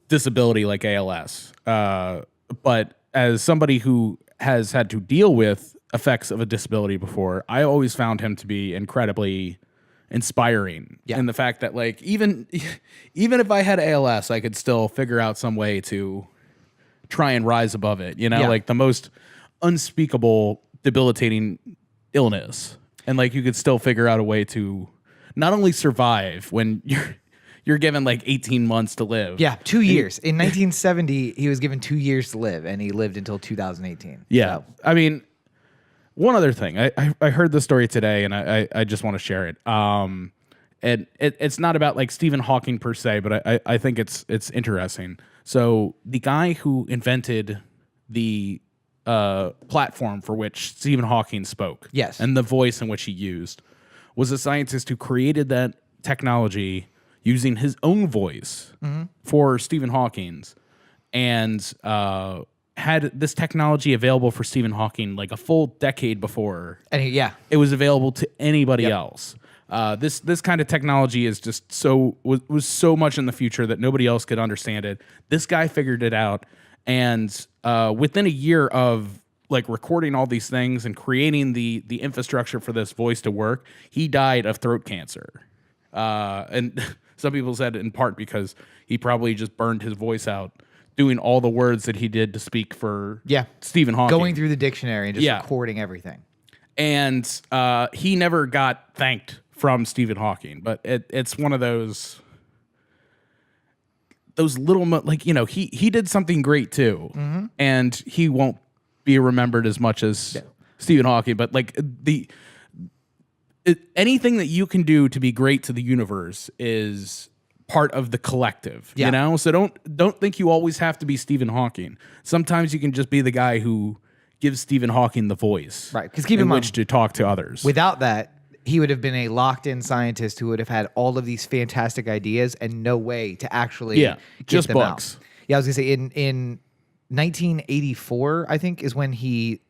disability like ALS, but as somebody who has had to deal with effects of a disability before, I always found him to be incredibly inspiring. Yeah. In the fact that, like, even if I had ALS, I could still figure out some way to try and rise above it, you know? Yeah. Like the most unspeakable, debilitating illness. And like you could still figure out a way to not only survive when you're given like 18 months to live. Yeah, 2 years. In 1970, he was given 2 years to live, and he lived until 2018. Yeah. So. I mean, one other thing. I heard the story today, and I just want to share it. And it's not about like Stephen Hawking per se, but I think it's interesting. So the guy who invented the platform for which Stephen Hawking spoke, yes, and the voice in which he used, was a scientist who created that technology using his own voice for Stephen Hawking's, and had this technology available for Stephen Hawking like a full decade before. And it was available to anybody else. This kind of technology is just was so much in the future that nobody else could understand it. This guy figured it out, and within a year of like recording all these things and creating the infrastructure for this voice to work, he died of throat cancer. And some people said in part because he probably just burned his voice out doing all the words that he did to speak for Stephen Hawking. Going through the dictionary and just recording everything. And he never got thanked from Stephen Hawking, but it's one of those little, like, you know, he did something great too, and he won't be remembered as much as Stephen Hawking, but like anything that you can do to be great to the universe is part of the collective, you know? So don't think you always have to be Stephen Hawking. Sometimes you can just be the guy who gives Stephen Hawking the voice, Right, 'cause keep in mind, which to talk to others. Without that, he would have been a locked-in scientist who would have had all of these fantastic ideas and no way to actually get just them books. out. Yeah, I was gonna say in 1984, I think, is when he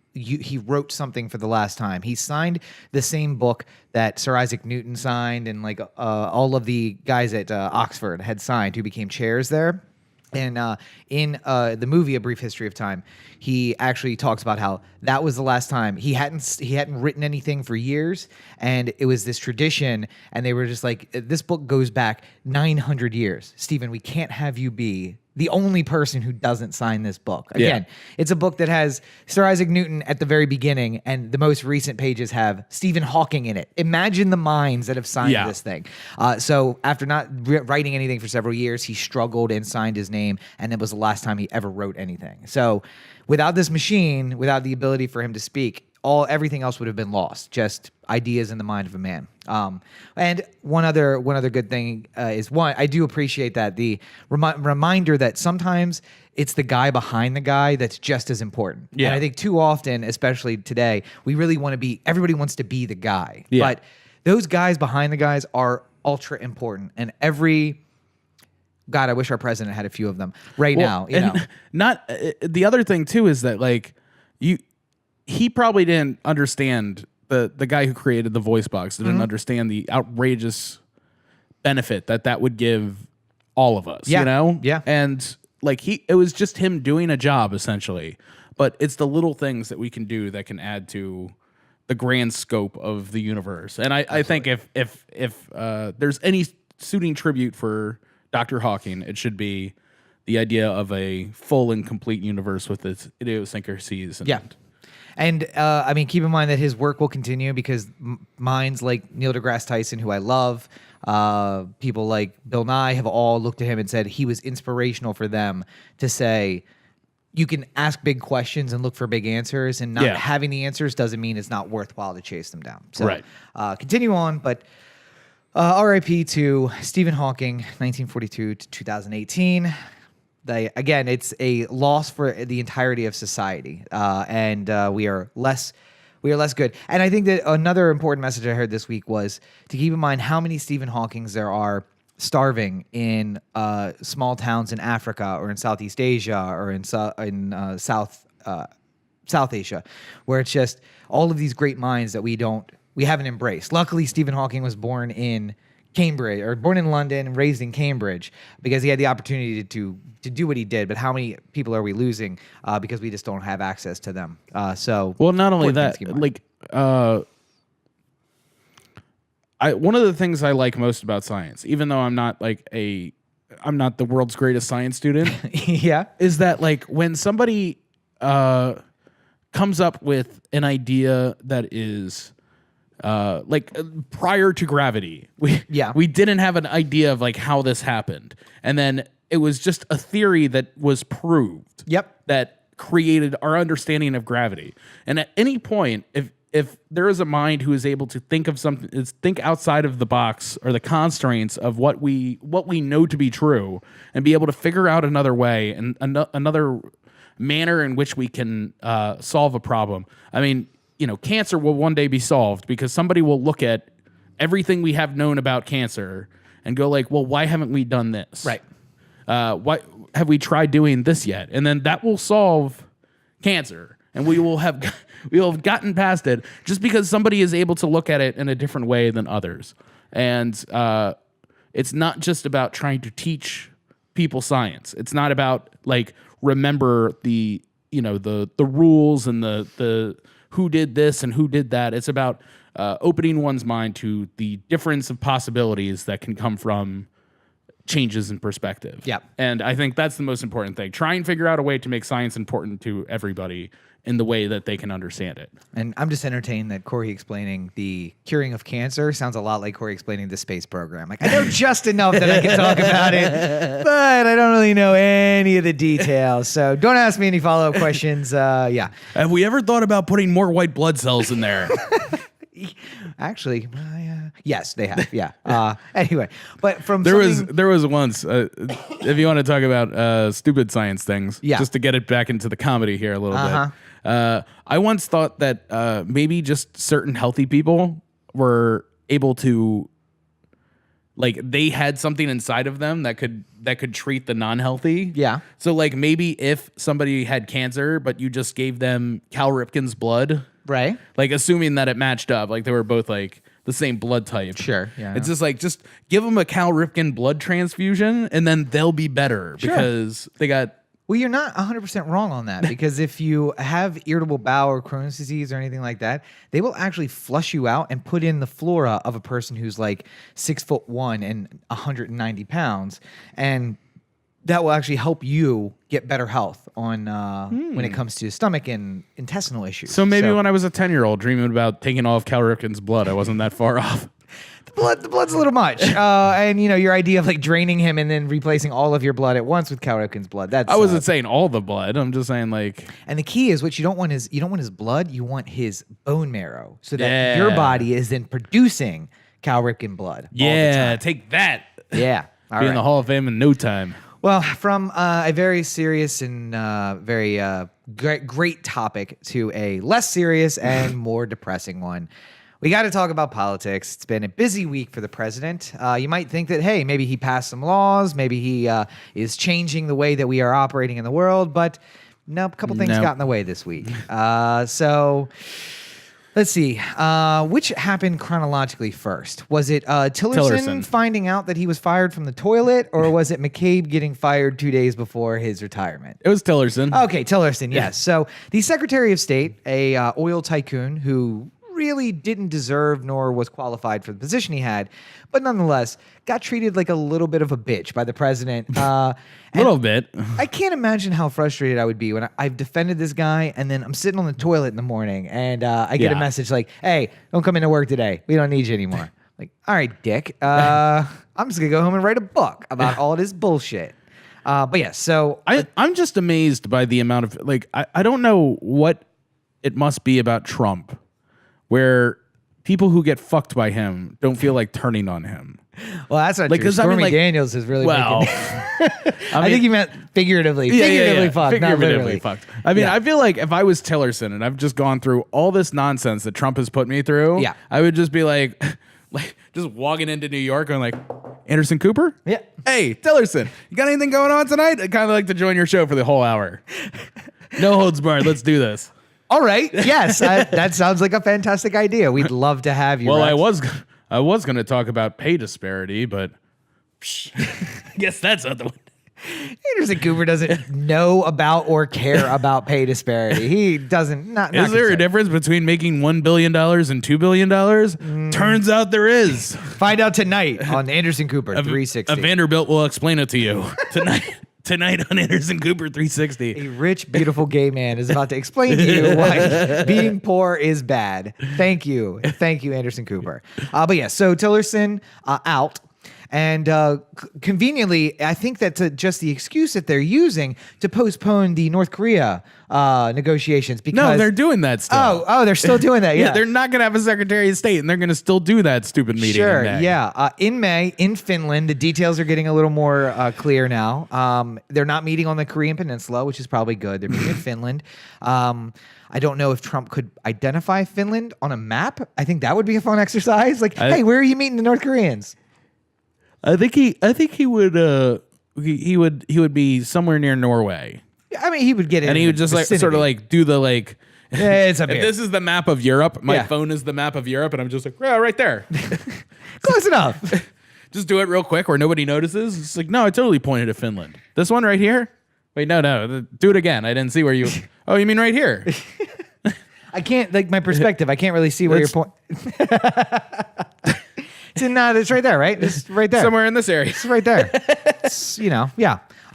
wrote something for the last time. He signed the same book that Sir Isaac Newton signed, and like all of the guys at Oxford had signed, who became chairs there. And in the movie A Brief History of Time, he actually talks about how that was the last time he hadn't written anything for years, and it was this tradition, and they were just like, this book goes back 900 years. Stephen, we can't have you be the only person who doesn't sign this book. Again, it's a book that has Sir Isaac Newton at the very beginning, and the most recent pages have Stephen Hawking in it. Imagine the minds that have signed this thing. So after not writing anything for several years, he struggled and signed his name, and it was the last time he ever wrote anything. So without this machine, without the ability for him to speak, everything else would have been lost. Just ideas in the mind of a man. And one other good thing is I do appreciate that the reminder that sometimes it's the guy behind the guy that's just as important. Yeah. And I think too often, especially today, we really want to be. Everybody wants to be the guy, but those guys behind the guys are ultra important. And God, I wish our president had a few of them now. You know, not the other thing too is that like he probably didn't understand the guy who created the voice box didn't understand the outrageous benefit that would give all of us, you know? Yeah. And like it was just him doing a job essentially, but it's the little things that we can do that can add to the grand scope of the universe. And I think if there's any suiting tribute for Dr. Hawking, it should be the idea of a full and complete universe with its idiosyncrasies. And I mean, keep in mind that his work will continue because minds like Neil deGrasse Tyson, who I love, people like Bill Nye have all looked at him and said he was inspirational for them to say, you can ask big questions and look for big answers, and not having the answers doesn't mean it's not worthwhile to chase them down. So continue on, but RIP to Stephen Hawking, 1942 to 2018. Again, it's a loss for the entirety of society, and we are less good. And I think that another important message I heard this week was to keep in mind how many Stephen Hawkings there are starving in small towns in Africa or in Southeast Asia or in South Asia, where it's just all of these great minds that we haven't embraced. Luckily, Stephen Hawking was born in Cambridge, or born in London and raised in Cambridge, because he had the opportunity to do what he did. But how many people are we losing because we just don't have access to them? Well, not only that, like one of the things I like most about science, even though I'm not the world's greatest science student, is that like when somebody comes up with an idea that is prior to gravity, we didn't have an idea of like how this happened, and then it was just a theory that was proved. That created our understanding of gravity. And at any point, if there is a mind who is able to think of something, think outside of the box or the constraints of what we know to be true, and be able to figure out another way and another manner in which we can solve a problem. I mean, you know, cancer will one day be solved because somebody will look at everything we have known about cancer and go like, well, why haven't we done this? Right. Why have we tried doing this yet? And then that will solve cancer, and we will have gotten past it just because somebody is able to look at it in a different way than others. And it's not just about trying to teach people science. It's not about like remember the rules and the who did this and who did that. It's about opening one's mind to the difference of possibilities that can come from changes in perspective. And I think that's the most important thing. Try and figure out a way to make science important to everybody in the way that they can understand it. And I'm just entertained that Corey explaining the curing of cancer sounds a lot like Corey explaining the space program. Like, I know just enough that I can talk about it, but I don't really know any of the details. So don't ask me any follow-up questions. Have we ever thought about putting more white blood cells in there? Actually, Yes, they have. Yeah. Anyway, but from There something, was once, if you want to talk about stupid science things, Yeah. just to get it back into the comedy here a little Uh-huh. bit. I once thought that maybe just certain healthy people were able to, like, they had something inside of them that could treat the non-healthy. Yeah. So like maybe if somebody had cancer, but you just gave them Cal Ripken's blood, right? like assuming that it matched up, like they were both like the same blood type. Sure, yeah. It's just like, just give them a Cal Ripken blood transfusion and then they'll be better because they got. Well, you're not 100% wrong on that because if you have irritable bowel or Crohn's disease or anything like that, they will actually flush you out and put in the flora of a person who's like 6'1" and 190 pounds. And that will actually help you get better health on when it comes to stomach and intestinal issues. So maybe when I was a 10-year-old dreaming about taking all of Cal Ripken's blood, I wasn't that far off. the blood's a little much. And you know, your idea of like draining him and then replacing all of your blood at once with Cal Ripken's blood. That's I wasn't saying all the blood. I'm just saying like. And the key is what you don't want is blood, you want his bone marrow so that your body is then producing Cal Ripken blood. Yeah, take that. Yeah. All Be right. in the Hall of Fame in no time. Well, from a very serious and very great topic to a less serious and more depressing one. We got to talk about politics. It's been a busy week for the president. You might think that, hey, maybe he passed some laws. Maybe he is changing the way that we are operating in the world. But no, a couple things got in the way this week. So let's see. Which happened chronologically first? Was it Tillerson finding out that he was fired from the toilet, or was it McCabe getting fired 2 days before his retirement? It was Tillerson. Okay, Tillerson, yes. So the Secretary of State, a oil tycoon who really didn't deserve nor was qualified for the position he had, but nonetheless got treated like a little bit of a bitch by the president. A little bit. I can't imagine how frustrated I would be when I've defended this guy and then I'm sitting on the toilet in the morning and I get a message like, hey, don't come into work today. We don't need you anymore. Like, all right, dick. I'm just going to go home and write a book about all this bullshit. But yeah, so I'm just amazed by the amount of, like, I don't know what it must be about Trump where people who get fucked by him don't feel like turning on him. Well, that's not like, true. I mean, Stormy like, Daniels is really well, making I think he meant figuratively. Figuratively fucked, not literally. Fucked. I mean, I feel like if I was Tillerson and I've just gone through all this nonsense that Trump has put me through, I would just be like just walking into New York and like, Anderson Cooper? Yeah. Hey, Tillerson, you got anything going on tonight? I'd kind of like to join your show for the whole hour. No holds barred. Let's do this. All right. Yes, that sounds like a fantastic idea. We'd love to have you. Well, Rex. I was going to talk about pay disparity, but I guess that's not the one. Anderson Cooper doesn't know about or care about pay disparity. He doesn't. Not is there a difference between making $1 billion and $2 billion? Turns out there is. Find out tonight on Anderson Cooper 360. A Vanderbilt will explain it to you tonight. Tonight on Anderson Cooper 360. A rich, beautiful gay man is about to explain to you why being poor is bad. Thank you. Thank you, Anderson Cooper. But yeah, so Tillerson out. And conveniently, I think that's just the excuse that they're using to postpone the North Korea negotiations. Because no, they're doing that still. Oh, they're still doing that. Yeah, they're not going to have a Secretary of State, and they're going to still do that stupid meeting. Sure. In May. Yeah. In May, in Finland, the details are getting a little more clear now. They're not meeting on the Korean Peninsula, which is probably good. They're meeting in Finland. I don't know if Trump could identify Finland on a map. I think that would be a fun exercise. Like, hey, where are you meeting the North Koreans? I think he would he would be somewhere near Norway. I mean, he would get it, and he would just like sort of like do the like. Yeah, it's up here. This is the map of Europe. My phone is the map of Europe, and I'm just like, yeah, right there. Close enough. Just do it real quick where nobody notices. It's like, no, I totally pointed at Finland. This one right here. Wait, no, do it again. I didn't see where you. Oh, you mean right here? I can't like my perspective. I can't really see where you're pointing. It's in, it's right there, right? It's right there. Somewhere in this area. It's right there. It's, yeah.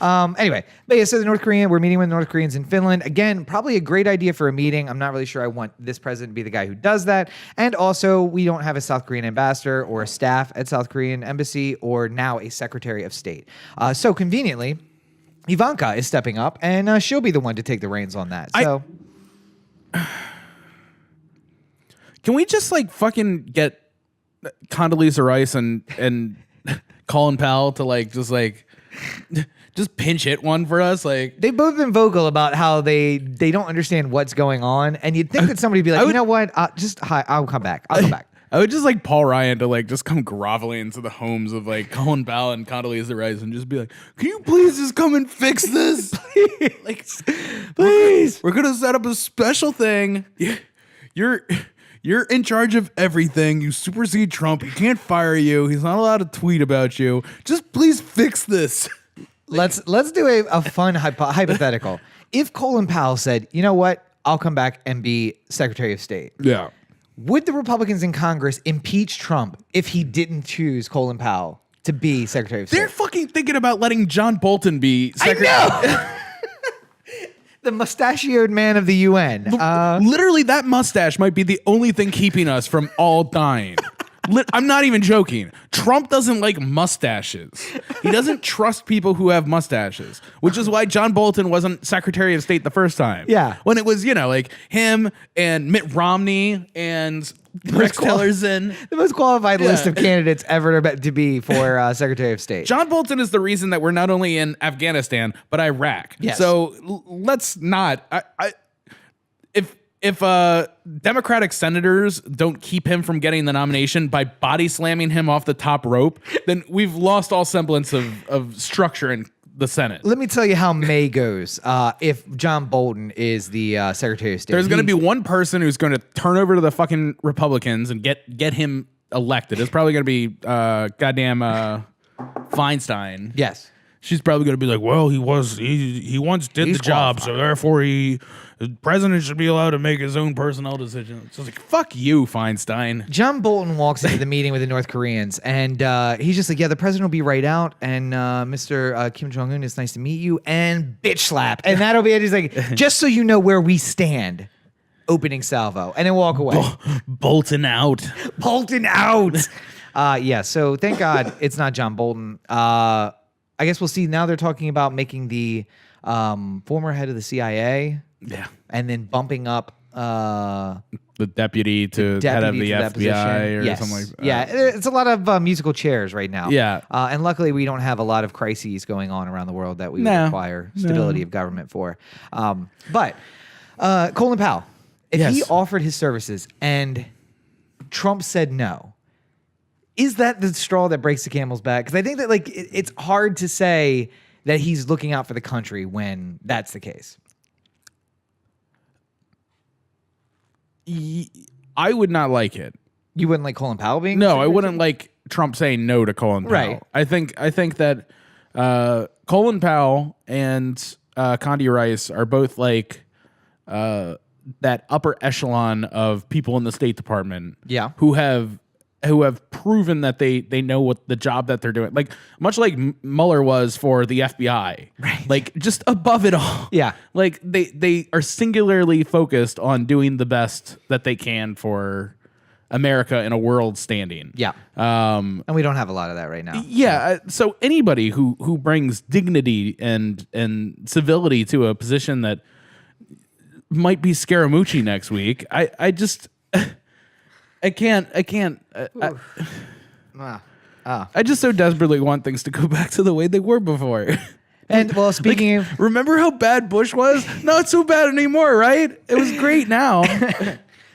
Anyway, but yeah, so the North Korean, we're meeting with the North Koreans in Finland. Again, probably a great idea for a meeting. I'm not really sure I want this president to be the guy who does that. And also, we don't have a South Korean ambassador or a staff at South Korean embassy or now a Secretary of State. So conveniently, Ivanka is stepping up and she'll be the one to take the reins on that. So can we just like fucking get Condoleezza Rice and Colin Powell to just pinch hit one for us? Like, they've both been vocal about how they don't understand what's going on, and you'd think that somebody'd be like, you know what? I'll come back. I'll come back. I would just like Paul Ryan to just come groveling into the homes of Colin Powell and Condoleezza Rice and just be like, can you please just come and fix this? Please. We're gonna set up a special thing. You're in charge of everything. You supersede Trump. He can't fire you. He's not allowed to tweet about you. Just please fix this. Let's do a fun hypothetical. If Colin Powell said, you know what? I'll come back and be Secretary of State. Yeah. Would the Republicans in Congress impeach Trump if he didn't choose Colin Powell to be Secretary of State? They're fucking thinking about letting John Bolton be Secretary. I know! The mustachioed man of the UN. Literally, that mustache might be the only thing keeping us from all dying. I'm not even joking. Trump doesn't like mustaches. He doesn't trust people who have mustaches, which is why John Bolton wasn't Secretary of State the first time. Yeah. When it was, him and Mitt Romney and Rex Tillerson. The most qualified list of candidates ever to be for Secretary of State. John Bolton is the reason that we're not only in Afghanistan, but Iraq. Yes. So let's not. If Democratic senators don't keep him from getting the nomination by body slamming him off the top rope, then we've lost all semblance of structure in the Senate. Let me tell you how May goes if John Bolton is the Secretary of State. There's going to be one person who's going to turn over to the fucking Republicans and get him elected. It's probably going to be goddamn Feinstein. Yes. She's probably going to be like, well, he once did the job, qualified. so therefore the president should be allowed to make his own personnel decisions. So it's like, fuck you, Feinstein. John Bolton walks into the meeting with the North Koreans, and he's just like, yeah, the president will be right out, and Mr. Kim Jong-un, it's nice to meet you, and bitch slap. And that'll be it. He's like, just so you know where we stand, opening salvo, and then walk away. Bolton out. Bolton out. Yeah, so thank God it's not John Bolton. I guess we'll see. Now they're talking about making the former head of the CIA, and then bumping up the deputy to head of the FBI or something like that. Yeah, it's a lot of musical chairs right now. Yeah. And luckily we don't have a lot of crises going on around the world that we would require stability of government for. But Colin Powell, if he offered his services and Trump said no, is that the straw that breaks the camel's back? Because I think that it's hard to say that he's looking out for the country when that's the case. I would not like it. You wouldn't like Colin Powell being? No, I wouldn't like Trump saying no to Colin Powell. Right. I think that Colin Powell and Condi Rice are both that upper echelon of people in the State Department. Yeah. Who have proven that they know what the job that they're doing. Much like Mueller was for the FBI. Right. Just above it all. Yeah. They are singularly focused on doing the best that they can for America in a world standing. Yeah. And we don't have a lot of that right now. Yeah. So anybody who brings dignity and civility to a position that might be Scaramucci next week, I just... I can't. I just so desperately want things to go back to the way they were before. And well, speaking of, remember how bad Bush was? Not so bad anymore, right? It was great now.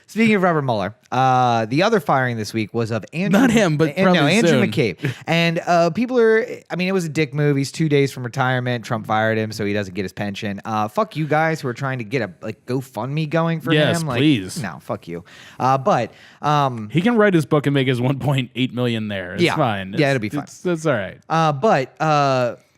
Speaking of Robert Mueller, the other firing this week was of Andrew. Not him, but probably Andrew soon. McCabe. And people are. I mean, it was a dick move. He's 2 days from retirement. Trump fired him, so he doesn't get his pension. Fuck you guys who are trying to get a GoFundMe going for him. Yes, please. No, fuck you. But he can write his book and make his 1.8 million there. It's fine. Yeah, it'll be fine. It's all right. But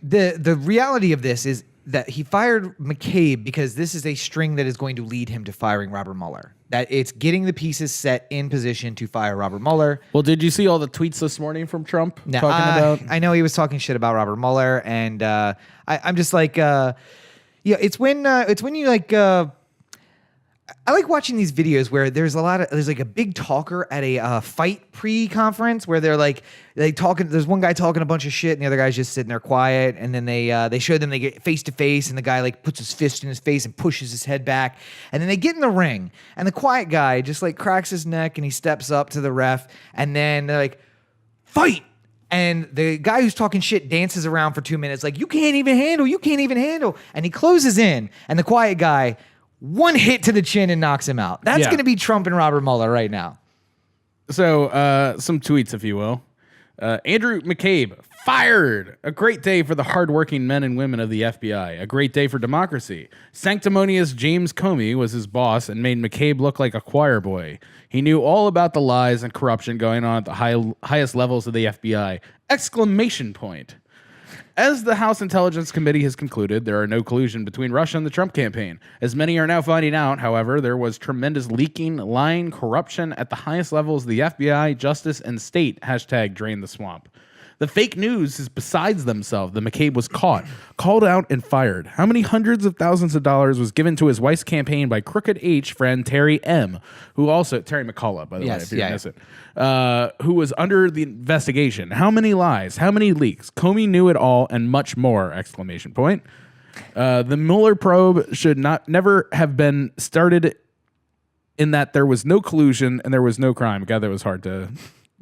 the reality of this is that he fired McCabe because this is a string that is going to lead him to firing Robert Mueller. That it's getting the pieces set in position to fire Robert Mueller. Well, did you see all the tweets this morning from Trump No, talking about? I know he was talking shit about Robert Mueller, and I'm just like, it's when you I like watching these videos where there's like a big talker at a fight pre-conference where they talking. There's one guy talking a bunch of shit and the other guy's just sitting there quiet. And then they show them they get face to face and the guy like puts his fist in his face and pushes his head back. And then they get in the ring and the quiet guy just like cracks his neck and he steps up to the ref and then they're like, fight. And the guy who's talking shit dances around for 2 minutes like, you can't even handle. And he closes in and the quiet guy, one hit to the chin and knocks him out. That's going to be Trump and Robert Mueller right now. So some tweets, if you will. Andrew McCabe, fired. A great day for the hardworking men and women of the FBI. A great day for democracy. Sanctimonious James Comey was his boss and made McCabe look like a choir boy. He knew all about the lies and corruption going on at the highest levels of the FBI. Exclamation point. As the House Intelligence Committee has concluded, there are no collusion between Russia and the Trump campaign. As many are now finding out, however, there was tremendous leaking, lying, corruption at the highest levels of the FBI, justice, and state. Hashtag drain the swamp. The fake news is besides themselves. The McCabe was caught, called out, and fired. How many hundreds of thousands of dollars was given to his wife's campaign by Crooked H friend Terry M., who also, Terry McCullough, by the way, if you miss it, who was under the investigation? How many lies? How many leaks? Comey knew it all and much more! Exclamation point. The Mueller probe should never have been started in that there was no collusion and there was no crime. God, that was hard to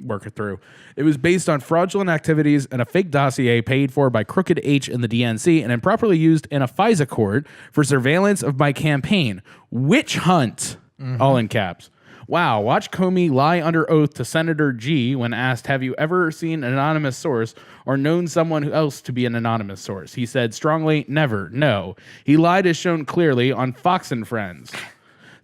work it through. It was based on fraudulent activities and a fake dossier paid for by Crooked H in the DNC and improperly used in a FISA court for surveillance of my campaign. Witch hunt, all in caps. Wow, watch Comey lie under oath to Senator G when asked, have you ever seen an anonymous source or known someone else to be an anonymous source? He said strongly, never, no. He lied as shown clearly on Fox and Friends.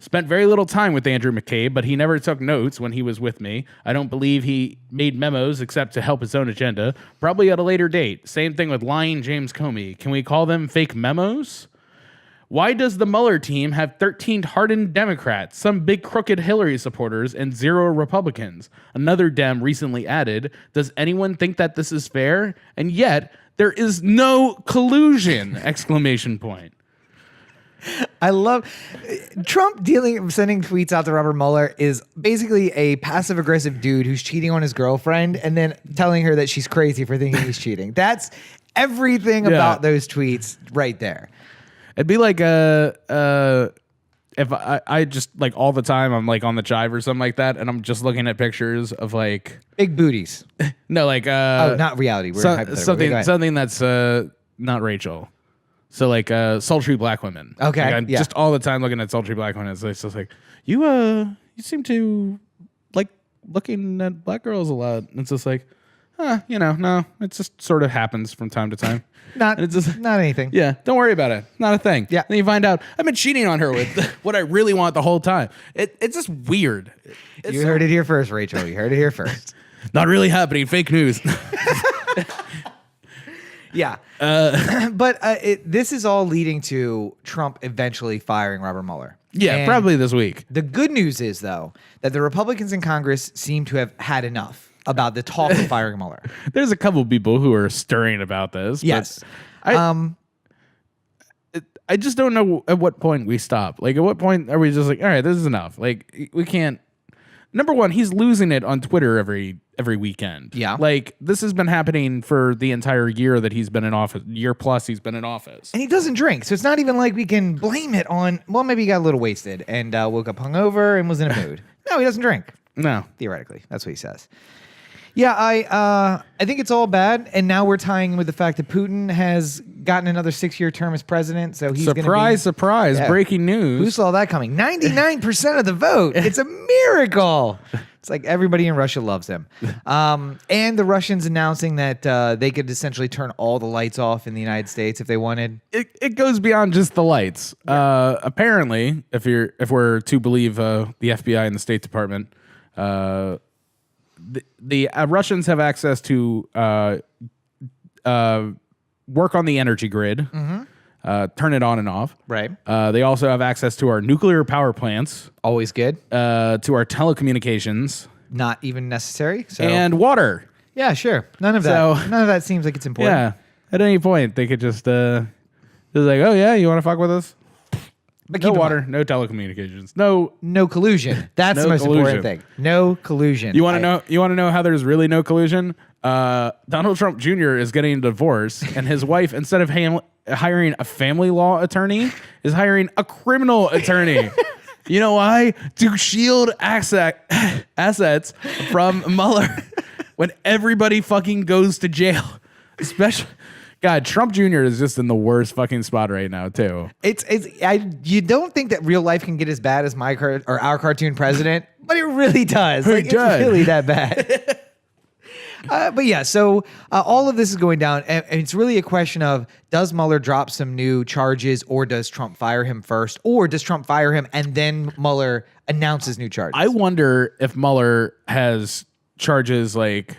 Spent very little time with Andrew McCabe, but he never took notes when he was with me. I don't believe he made memos except to help his own agenda, probably at a later date. Same thing with lying James Comey. Can we call them fake memos? Why does the Mueller team have 13 hardened Democrats, some big crooked Hillary supporters, and 0 Republicans? Another Dem recently added, does anyone think that this is fair? And yet, there is no collusion! Exclamation point. I love Trump sending tweets out to Robert Mueller is basically a passive aggressive dude who's cheating on his girlfriend and then telling her that she's crazy for thinking he's cheating. That's everything about those tweets right there. It'd be like if I just like all the time I'm like on the Chive or something like that and I'm just looking at pictures of like big booties. No, like not reality. We're something that's not Rachel. So like sultry black women. Okay. Like, I'm just all the time looking at sultry black women. It's just like you seem to like looking at black girls a lot. It's just like, no, it just sort of happens from time to time. Not anything. Yeah, don't worry about it. Not a thing. Yeah. Then you find out I've been cheating on her with what I really want the whole time. It's just weird. You heard it here first, Rachel. You heard it here first. Not really happening. Fake news. Yeah. But this is all leading to Trump eventually firing Robert Mueller. Yeah, and probably this week. The good news is, though, that the Republicans in Congress seem to have had enough about the talk of firing Mueller. There's a couple people who are stirring about this. Yes. I just don't know at what point we stop. Like, at what point are we just like, all right, this is enough. Like, we can't. Number one, he's losing it on Twitter every weekend. Yeah. Like, this has been happening for the entire year that he's been in office. Year plus he's been in office. And he doesn't drink. So it's not even like we can blame it on, well, maybe he got a little wasted and woke up hungover and was in a mood. No, he doesn't drink. No. Theoretically. That's what he says. Yeah, I think it's all bad. And now we're tying with the fact that Putin has gotten another 6-year term as president. So he's surprise. Yeah. Breaking news. Who saw that coming? 99% of the vote. It's a miracle. It's like everybody in Russia loves him. And the Russians announcing that they could essentially turn all the lights off in the United States if they wanted. It goes beyond just the lights. Yeah. Apparently, if we're to believe the FBI and the State Department, the Russians have access to work on the energy grid, turn it on and off. Right. They also have access to our nuclear power plants. Always good. To our telecommunications. Not even necessary. So. And water. Yeah, sure. None of that seems like it's important. Yeah. At any point, they could just like, oh, yeah, you want to fuck with us? But no keep in water, mind, no telecommunications, no. no collusion. That's No the most important collusion. thing. No collusion. You want to know? You want to know how there's really no collusion? Donald Trump Jr. is getting a divorce, and his wife, instead of hiring a family law attorney, is hiring a criminal attorney. You know why? To shield assets from Mueller when everybody fucking goes to jail. Especially, God, Trump Jr. is just in the worst fucking spot right now, too. You don't think that real life can get as bad as our cartoon president, but it really does. Like, it's really that bad. But yeah, so all of this is going down, and it's really a question of, does Mueller drop some new charges, or does Trump fire him first, or does Trump fire him and then Mueller announces new charges? I wonder if Mueller has charges like,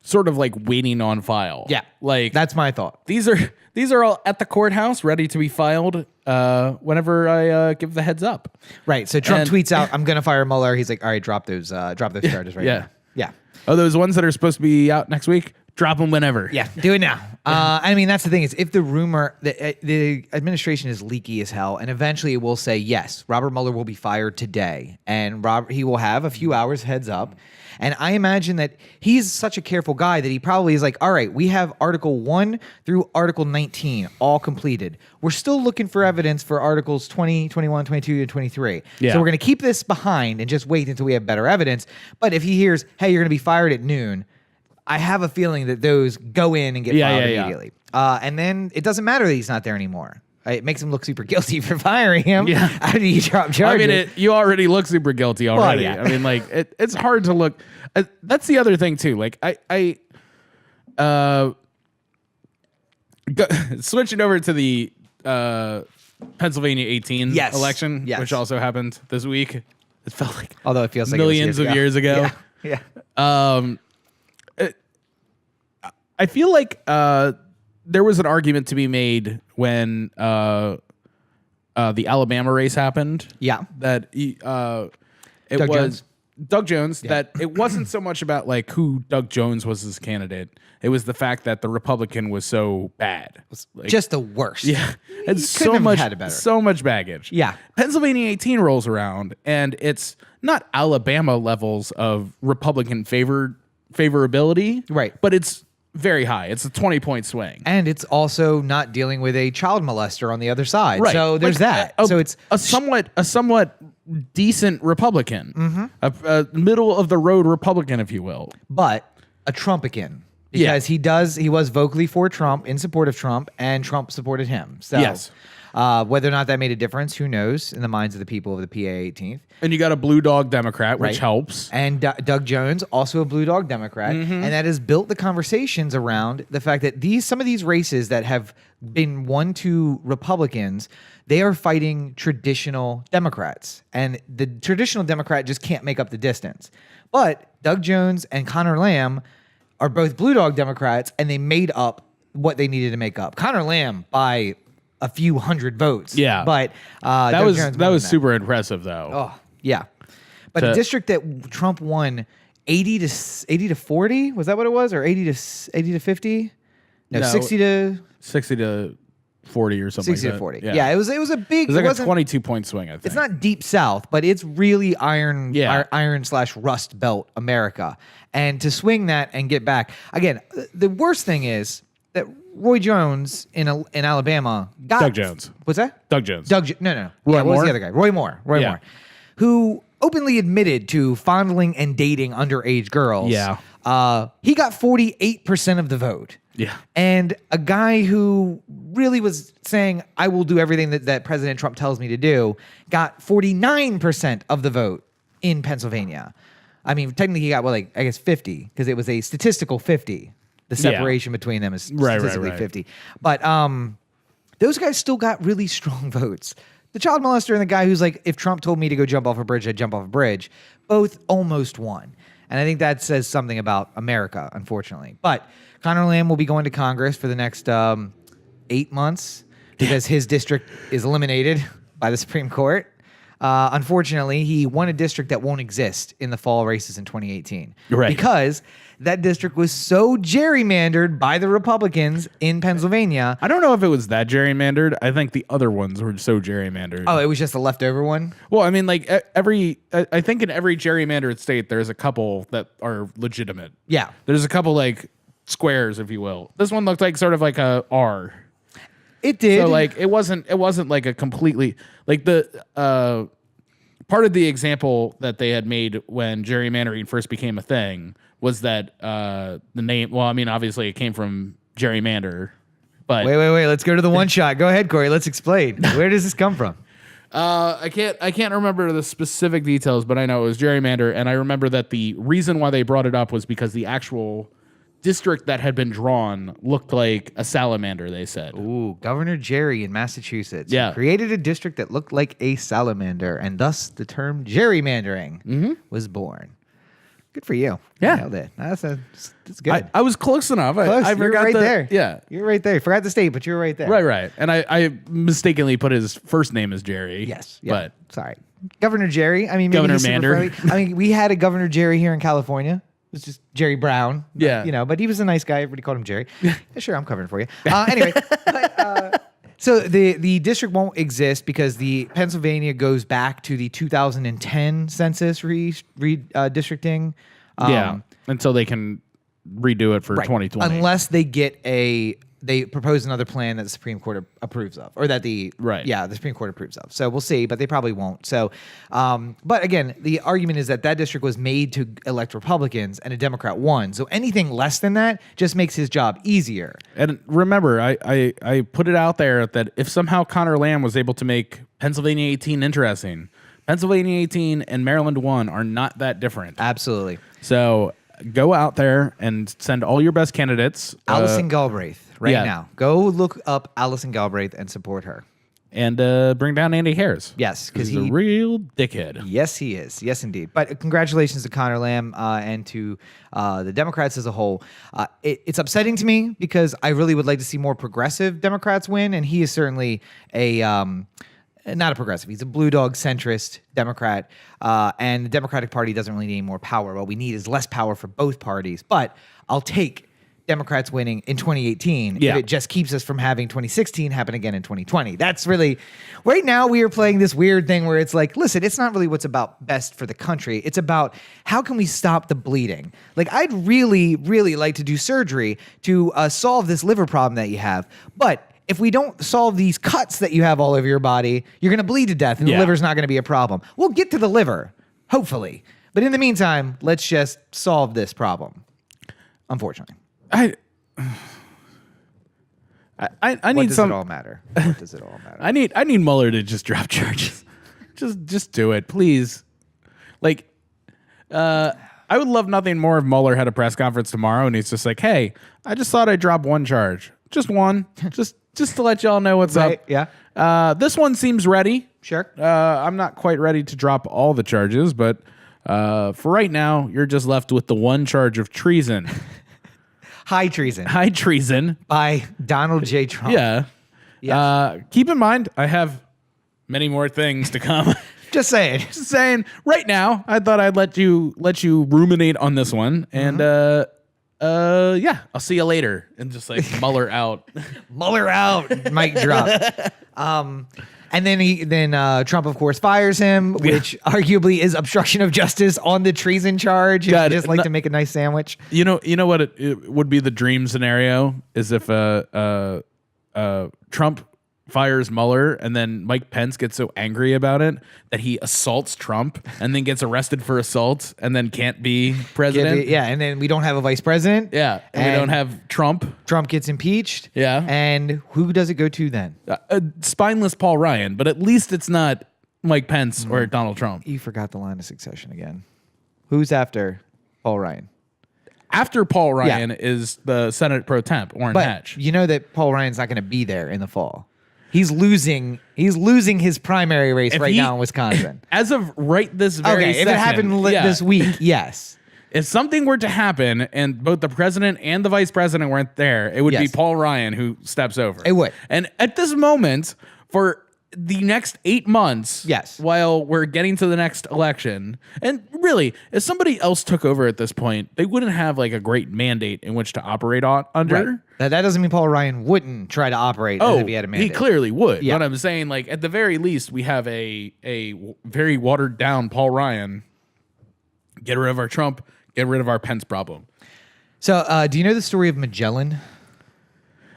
sort of like waiting on file. Yeah, like that's my thought. These are all at the courthouse, ready to be filed whenever I give the heads up. Right. So Trump tweets out, "I'm going to fire Mueller." He's like, "All right, drop those charges right now." Yeah. Oh, those ones that are supposed to be out next week, drop them whenever. Yeah, do it now. I mean, that's the thing is, if the rumor, the administration is leaky as hell, and eventually it will say, yes, Robert Mueller will be fired today, and he will have a few hours heads up. And I imagine that he's such a careful guy that he probably is like, all right, we have Article 1 through Article 19 all completed. We're still looking for evidence for Articles 20, 21, 22, and 23. Yeah. So we're going to keep this behind and just wait until we have better evidence. But if he hears, hey, you're going to be fired at noon, I have a feeling that those go in and get filed immediately. And then it doesn't matter that he's not there anymore. It makes him look super guilty for firing him after you drop charges. I mean, you already look super guilty already. Well, yeah. I mean, like, it's hard to look. That's the other thing, too. Like, switching over to the Pennsylvania 18 election, which also happened this week. It felt like although it feels like millions of years ago. Yeah. I feel like there was an argument to be made when the Alabama race happened. Yeah. That it Doug was Jones. Doug Jones. That it wasn't so much about like who Doug Jones was as candidate. It was the fact that the Republican was so bad. Like, just the worst. Yeah. And so much baggage. Yeah. Pennsylvania 18 rolls around, and it's not Alabama levels of Republican favorability. Right. But it's very high. It's a 20-point swing. And it's also not dealing with a child molester on the other side. Right. So there's like that. So it's a somewhat decent Republican, a middle of the road Republican, if you will. But a Trumpican. Because he was vocally for Trump, in support of Trump, and Trump supported him. So yes. Whether or not that made a difference, who knows, in the minds of the people of the PA 18th. And you got a blue dog Democrat, which helps. And Doug Jones, also a blue dog Democrat. And that has built the conversations around the fact that some of these races that have been won to Republicans, they are fighting traditional Democrats. And the traditional Democrat just can't make up the distance. But Doug Jones and Connor Lamb are both blue dog Democrats, and they made up what they needed to make up. Connor Lamb by a few hundred votes. Yeah. But that was super impressive, though. Oh, yeah. But a district that Trump won 80 to 40, was that what it was? Or 80 to 50? No, 60 to 40 or something 60 like to 40. that. Yeah, it was a big... It was like a 22-point swing, I think. It's not deep south, but it's really iron/rust belt America. And to swing that and get back... Again, the worst thing is that Roy Jones in Alabama got... Doug Jones. What's that? Doug Jones. No. Roy what Moore? was the other guy? Roy Moore. Who openly admitted to fondling and dating underage girls. Yeah. He got 48% of the vote. Yeah. And a guy who really was saying, I will do everything that President Trump tells me to do, got 49% of the vote in Pennsylvania. I mean, technically he got, 50, because it was a statistical 50. The separation between them is statistically 50. But those guys still got really strong votes. The child molester and the guy who's like, if Trump told me to go jump off a bridge, I'd jump off a bridge, both almost won. And I think that says something about America, unfortunately. But Connor Lamb will be going to Congress for the next 8 months because his district is eliminated by the Supreme Court. unfortunately, he won a district that won't exist in the fall races in 2018. Right. Because that district was so gerrymandered by the Republicans in Pennsylvania. I don't know if it was that gerrymandered. I think the other ones were so gerrymandered. Oh, it was just a leftover one? Well, I mean, like I think in every gerrymandered state, there's a couple that are legitimate. Yeah. There's a couple like squares, if you will. This one looked like sort of like a R. It did. So like it wasn't like a completely like the part of the example that they had made when gerrymandering first became a thing was that the name. Well, I mean, obviously it came from gerrymander, but Wait. Let's go to the one shot. Go ahead, Corey. Let's explain. Where does this come from? I can't remember the specific details, but I know it was gerrymander, and I remember that the reason why they brought it up was because the actual district that had been drawn looked like a salamander, they said. Ooh, Governor Jerry in Massachusetts Yeah. created a district that looked like a salamander, and thus the term gerrymandering was born. Good for you. Yeah. You nailed it. That's good. I was close enough. Close. I You're forgot right the- there. Yeah. You're right there. Forgot the state, but you're right there. Right. And I mistakenly put his first name as Jerry. Yes. Yeah. But Sorry. Governor Jerry. I mean, maybe Governor he's super Mander. friendly. I mean, we had a Governor Jerry here in California. It was just Jerry Brown. Yeah. You know, but he was a nice guy. Everybody called him Jerry. Yeah, sure, I'm covering for you. Anyway, so the district won't exist because the Pennsylvania goes back to the 2010 census redistricting. yeah. Until they can redo it for Right. 2020. Unless they propose another plan that the Supreme Court approves of, or that the Supreme Court approves of. So we'll see, but they probably won't. So, but again, the argument is that district was made to elect Republicans and a Democrat won. So anything less than that just makes his job easier. And remember, I put it out there that if somehow Connor Lamb was able to make Pennsylvania 18 interesting, Pennsylvania 18 and Maryland 1 are not that different. Absolutely. So go out there and send all your best candidates. Allison Galbraith, yeah. now. Go look up Allison Galbraith and support her. And bring down Andy Harris. Yes, because he's a real dickhead. Yes, he is. Yes, indeed. But congratulations to Connor Lamb and to the Democrats as a whole. It's upsetting to me because I really would like to see more progressive Democrats win, and he is certainly a not a progressive. He's a blue dog centrist Democrat, and the Democratic Party doesn't really need more power. What we need is less power for both parties. But I'll take Democrats winning in 2018 if it just keeps us from having 2016 happen again in 2020. That's really right now we are playing this weird thing where it's like, listen, it's not really what's about best for the country. It's about how can we stop the bleeding? Like I'd really, really like to do surgery to solve this liver problem that you have, but if we don't solve these cuts that you have all over your body, you're going to bleed to death and the liver's not going to be a problem. We'll get to the liver, hopefully. But in the meantime, let's just solve this problem. Unfortunately. I need What does some. it all matter? What does it all matter? I need Mueller to just drop charges. just do it, please. Like, I would love nothing more if Mueller had a press conference tomorrow and he's just like, "Hey, I just thought I'd drop one charge, just one, just to let y'all know what's Right, up." yeah. This one seems ready. Sure. I'm not quite ready to drop all the charges, but for right now, you're just left with the one charge of treason. High treason High treason. by Donald J. Trump. Yeah. Yes. Keep in mind, I have many more things to come. Just saying. Just saying. Right now, I thought I'd let you ruminate on this one, and yeah, I'll see you later. And just like Mueller out. Mueller out. Mic drop. And then Trump, of course, fires him, which arguably is obstruction of justice on the treason charge. God, If you just like to make a nice sandwich. You know what it would be the dream scenario is if Trump fires Mueller and then Mike Pence gets so angry about it that he assaults Trump and then gets arrested for assault and then can't be president. Yeah, and then we don't have a vice president. Yeah, and we don't have Trump. Trump gets impeached. Yeah. And who does it go to then? Spineless Paul Ryan, but at least it's not Mike Pence or Donald Trump. You forgot the line of succession again. Who's after Paul Ryan? After Paul Ryan is the Senate pro temp, Orrin Hatch. You know that Paul Ryan's not going to be there in the fall. He's losing his primary race now in Wisconsin. As of right this very Okay, if it second, happened this week, yes. If something were to happen and both the president and the vice president weren't there, it would be Yes. Paul Ryan who steps over. It would. And at this moment, for the next 8 months. Yes. While we're getting to the next election. And really, if somebody else took over at this point, they wouldn't have like a great mandate in which to operate under. Right. That doesn't mean Paul Ryan wouldn't try to operate as if he had a mandate. He clearly would. Yeah. But I'm saying, like, at the very least, we have a very watered down Paul Ryan. Get rid of our Trump, get rid of our Pence problem. So, do you know the story of Magellan?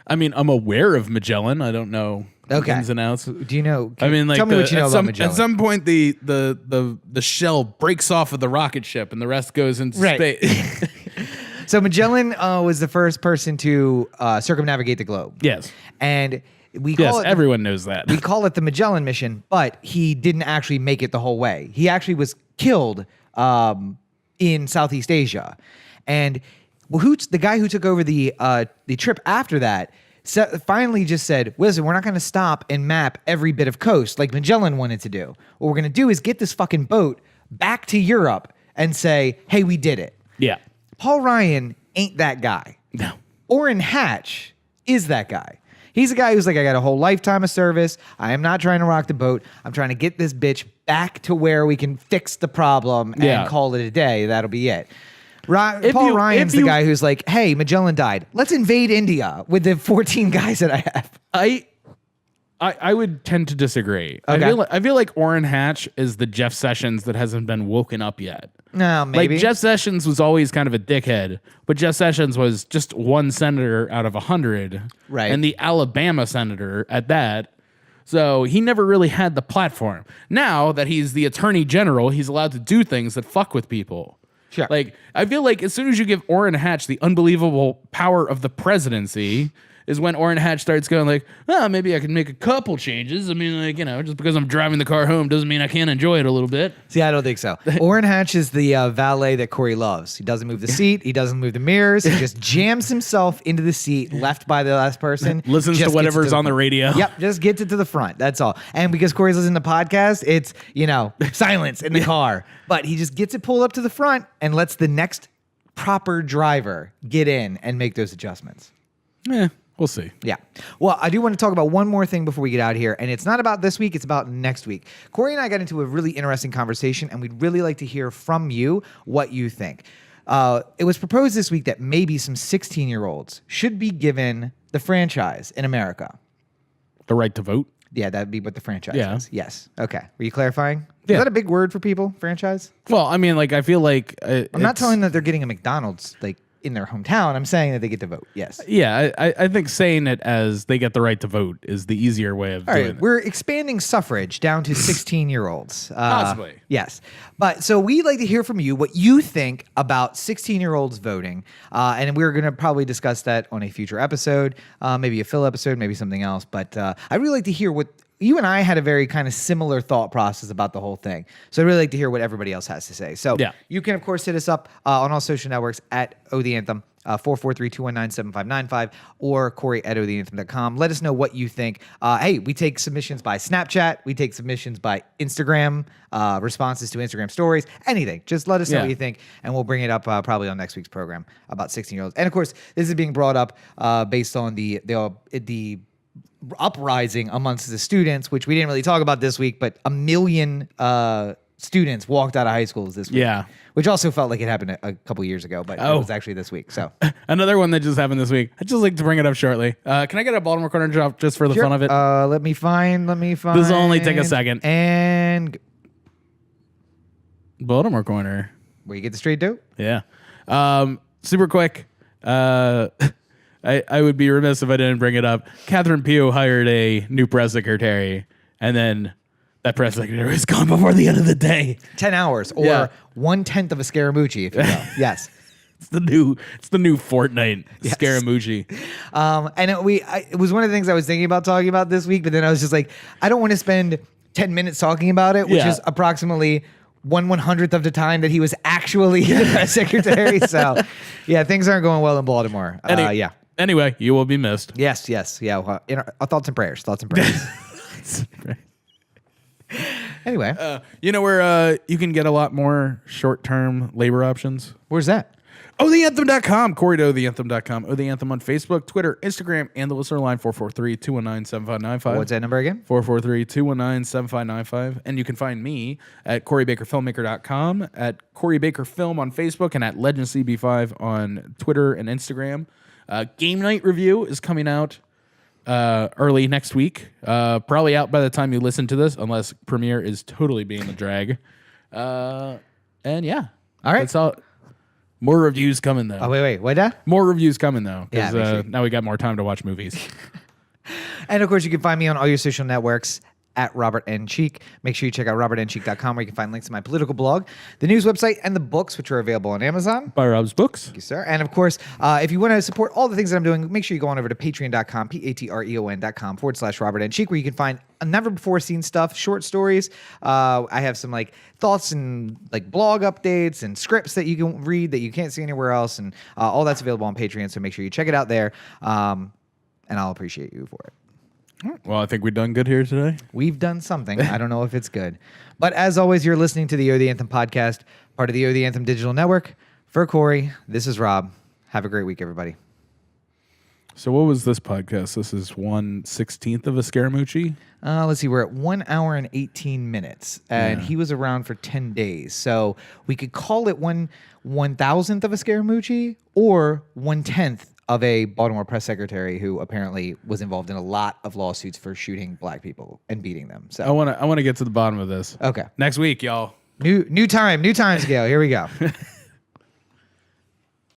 I mean, I'm aware of Magellan. I don't know the Okay. ins and outs. Do you know? I mean, like, tell me what you know about Magellan. At some point, the shell breaks off of the rocket ship, and the rest goes into space. So Magellan was the first person to circumnavigate the globe. Yes, and we call it everyone knows that. we call it the Magellan mission, but he didn't actually make it the whole way. He actually was killed in Southeast Asia, and the guy who took over the trip after that finally just said, listen, we're not going to stop and map every bit of coast like Magellan wanted to do. What we're going to do is get this fucking boat back to Europe and say, hey, we did it. Yeah. Paul Ryan ain't that guy. No. Orrin Hatch is that guy. He's a guy who's like, I got a whole lifetime of service. I am not trying to rock the boat. I'm trying to get this bitch back to where we can fix the problem and call it a day. That'll be it. Paul Ryan's the guy who's like, hey, Magellan died. Let's invade India with the 14 guys that I have. I would tend to disagree. Okay. I feel like Orrin Hatch is the Jeff Sessions that hasn't been woken up yet. No, maybe. Like, Jeff Sessions was always kind of a dickhead, but Jeff Sessions was just one senator out of 100. Right. And the Alabama senator at that. So he never really had the platform. Now that he's the attorney general, he's allowed to do things that fuck with people. Sure. Like, I feel like as soon as you give Orrin Hatch the unbelievable power of the presidency is when Orrin Hatch starts going like, maybe I can make a couple changes. I mean, like, just because I'm driving the car home doesn't mean I can't enjoy it a little bit. See, I don't think so. Orrin Hatch is the valet that Corey loves. He doesn't move the seat. He doesn't move the mirrors. He just jams himself into the seat left by the last person. Listens to whatever's on the radio. Yep, just gets it to the front. That's all. And because Corey's listening to podcasts, it's, silence in the car. But he just gets it pulled up to the front and lets the next proper driver get in and make those adjustments. Yeah. We'll see. Yeah. Well, I do want to talk about one more thing before we get out of here, and it's not about this week, it's about next week. Corey and I got into a really interesting conversation, and we'd really like to hear from you what you think. It was proposed this week that maybe some 16-year-olds should be given the franchise in America. The right to vote? Yeah, that'd be what the franchise Yeah. is. Yes. Okay. Were you clarifying? Yeah. Is that a big word for people, franchise? Well, I mean, like, I feel like... I'm not telling them that they're getting a McDonald's, in their hometown. I'm saying that they get to vote. Yes. Yeah, I think saying it as they get the right to vote is the easier way of doing it. We're expanding suffrage down to 16-year-olds. Possibly. Yes. But so we'd like to hear from you what you think about 16-year-olds voting. And we're going to probably discuss that on a future episode, maybe a Phil episode, maybe something else. But I'd really like to hear what you and I had a very kind of similar thought process about the whole thing. So I'd really like to hear what everybody else has to say. So you can, of course, hit us up on all social networks at O The Anthem, 443-219-7595, or Corey at otheanthem.com. Let us know what you think. Hey, we take submissions by Snapchat. We take submissions by Instagram, responses to Instagram stories, anything. Just let us know what you think, and we'll bring it up probably on next week's program about 16-year-olds. And, of course, this is being brought up based on the uprising amongst the students, which we didn't really talk about this week, but 1 million students walked out of high schools this week. Yeah. Which also felt like it happened a couple years ago, but it was actually this week. So another one that just happened this week. I'd just like to bring it up shortly. Can I get a Baltimore corner drop just for the fun of it? Let me find. This will only take a second. And Baltimore corner. Where you get the straight dope? Yeah. Super quick. I would be remiss if I didn't bring it up. Catherine Pugh hired a new press secretary, and then that press secretary was gone before the end of the day. 10 hours, or 1/10 of a Scaramucci, if you will. Yes. It's the new Fortnite Scaramucci. And it was one of the things I was thinking about talking about this week, but then I was just like, I don't want to spend 10 minutes talking about it, which is approximately 1/100th of the time that he was actually the press secretary. So, yeah, things aren't going well in Baltimore. Anyway, you will be missed. Yes. Yeah. Well, our thoughts and prayers. Anyway. You know where you can get a lot more short-term labor options? Where's that? OTheAnthem.com. Corey to OTheAnthem.com. O The Anthem on Facebook, Twitter, Instagram, and the listener line 443-219-7595. What's that number again? 443-219-7595. And you can find me at CoreyBakerFilmmaker.com, at Corey Baker Film on Facebook, and at LegendCB5 on Twitter and Instagram. Game Night Review is coming out early next week. Probably out by the time you listen to this, unless Premiere is totally being a drag. And yeah. All right. That's all. More reviews coming, though. Oh, wait. What that? More reviews coming, though. Because Yeah, now we got more time to watch movies. And of course, you can find me on all your social networks at Robert N. Cheek. Make sure you check out robertncheek.com where you can find links to my political blog, the news website, and the books, which are available on Amazon. By Rob's Books. Thank you, sir. And of course, if you want to support all the things that I'm doing, make sure you go on over to patreon.com, patreon.com/Robert N. Cheek, where you can find never before seen stuff, short stories. I have some like thoughts and like blog updates and scripts that you can read that you can't see anywhere else. And all that's available on Patreon. So make sure you check it out there. And I'll appreciate you for it. Well, I think we've done good here today. We've done something. I don't know if it's good. But as always, you're listening to the O The Anthem podcast, part of the O The Anthem digital network. For Corey, this is Rob. Have a great week, everybody. So what was this podcast? This is 1/16 of a Scaramucci? Let's see. We're at 1 hour and 18 minutes. And he was around for 10 days. So we could call it 1/1000th of a Scaramucci or 1/10th of a Baltimore press secretary who apparently was involved in a lot of lawsuits for shooting black people and beating them. So I want to get to the bottom of this. Okay. Next week, y'all. New time scale. Here we go.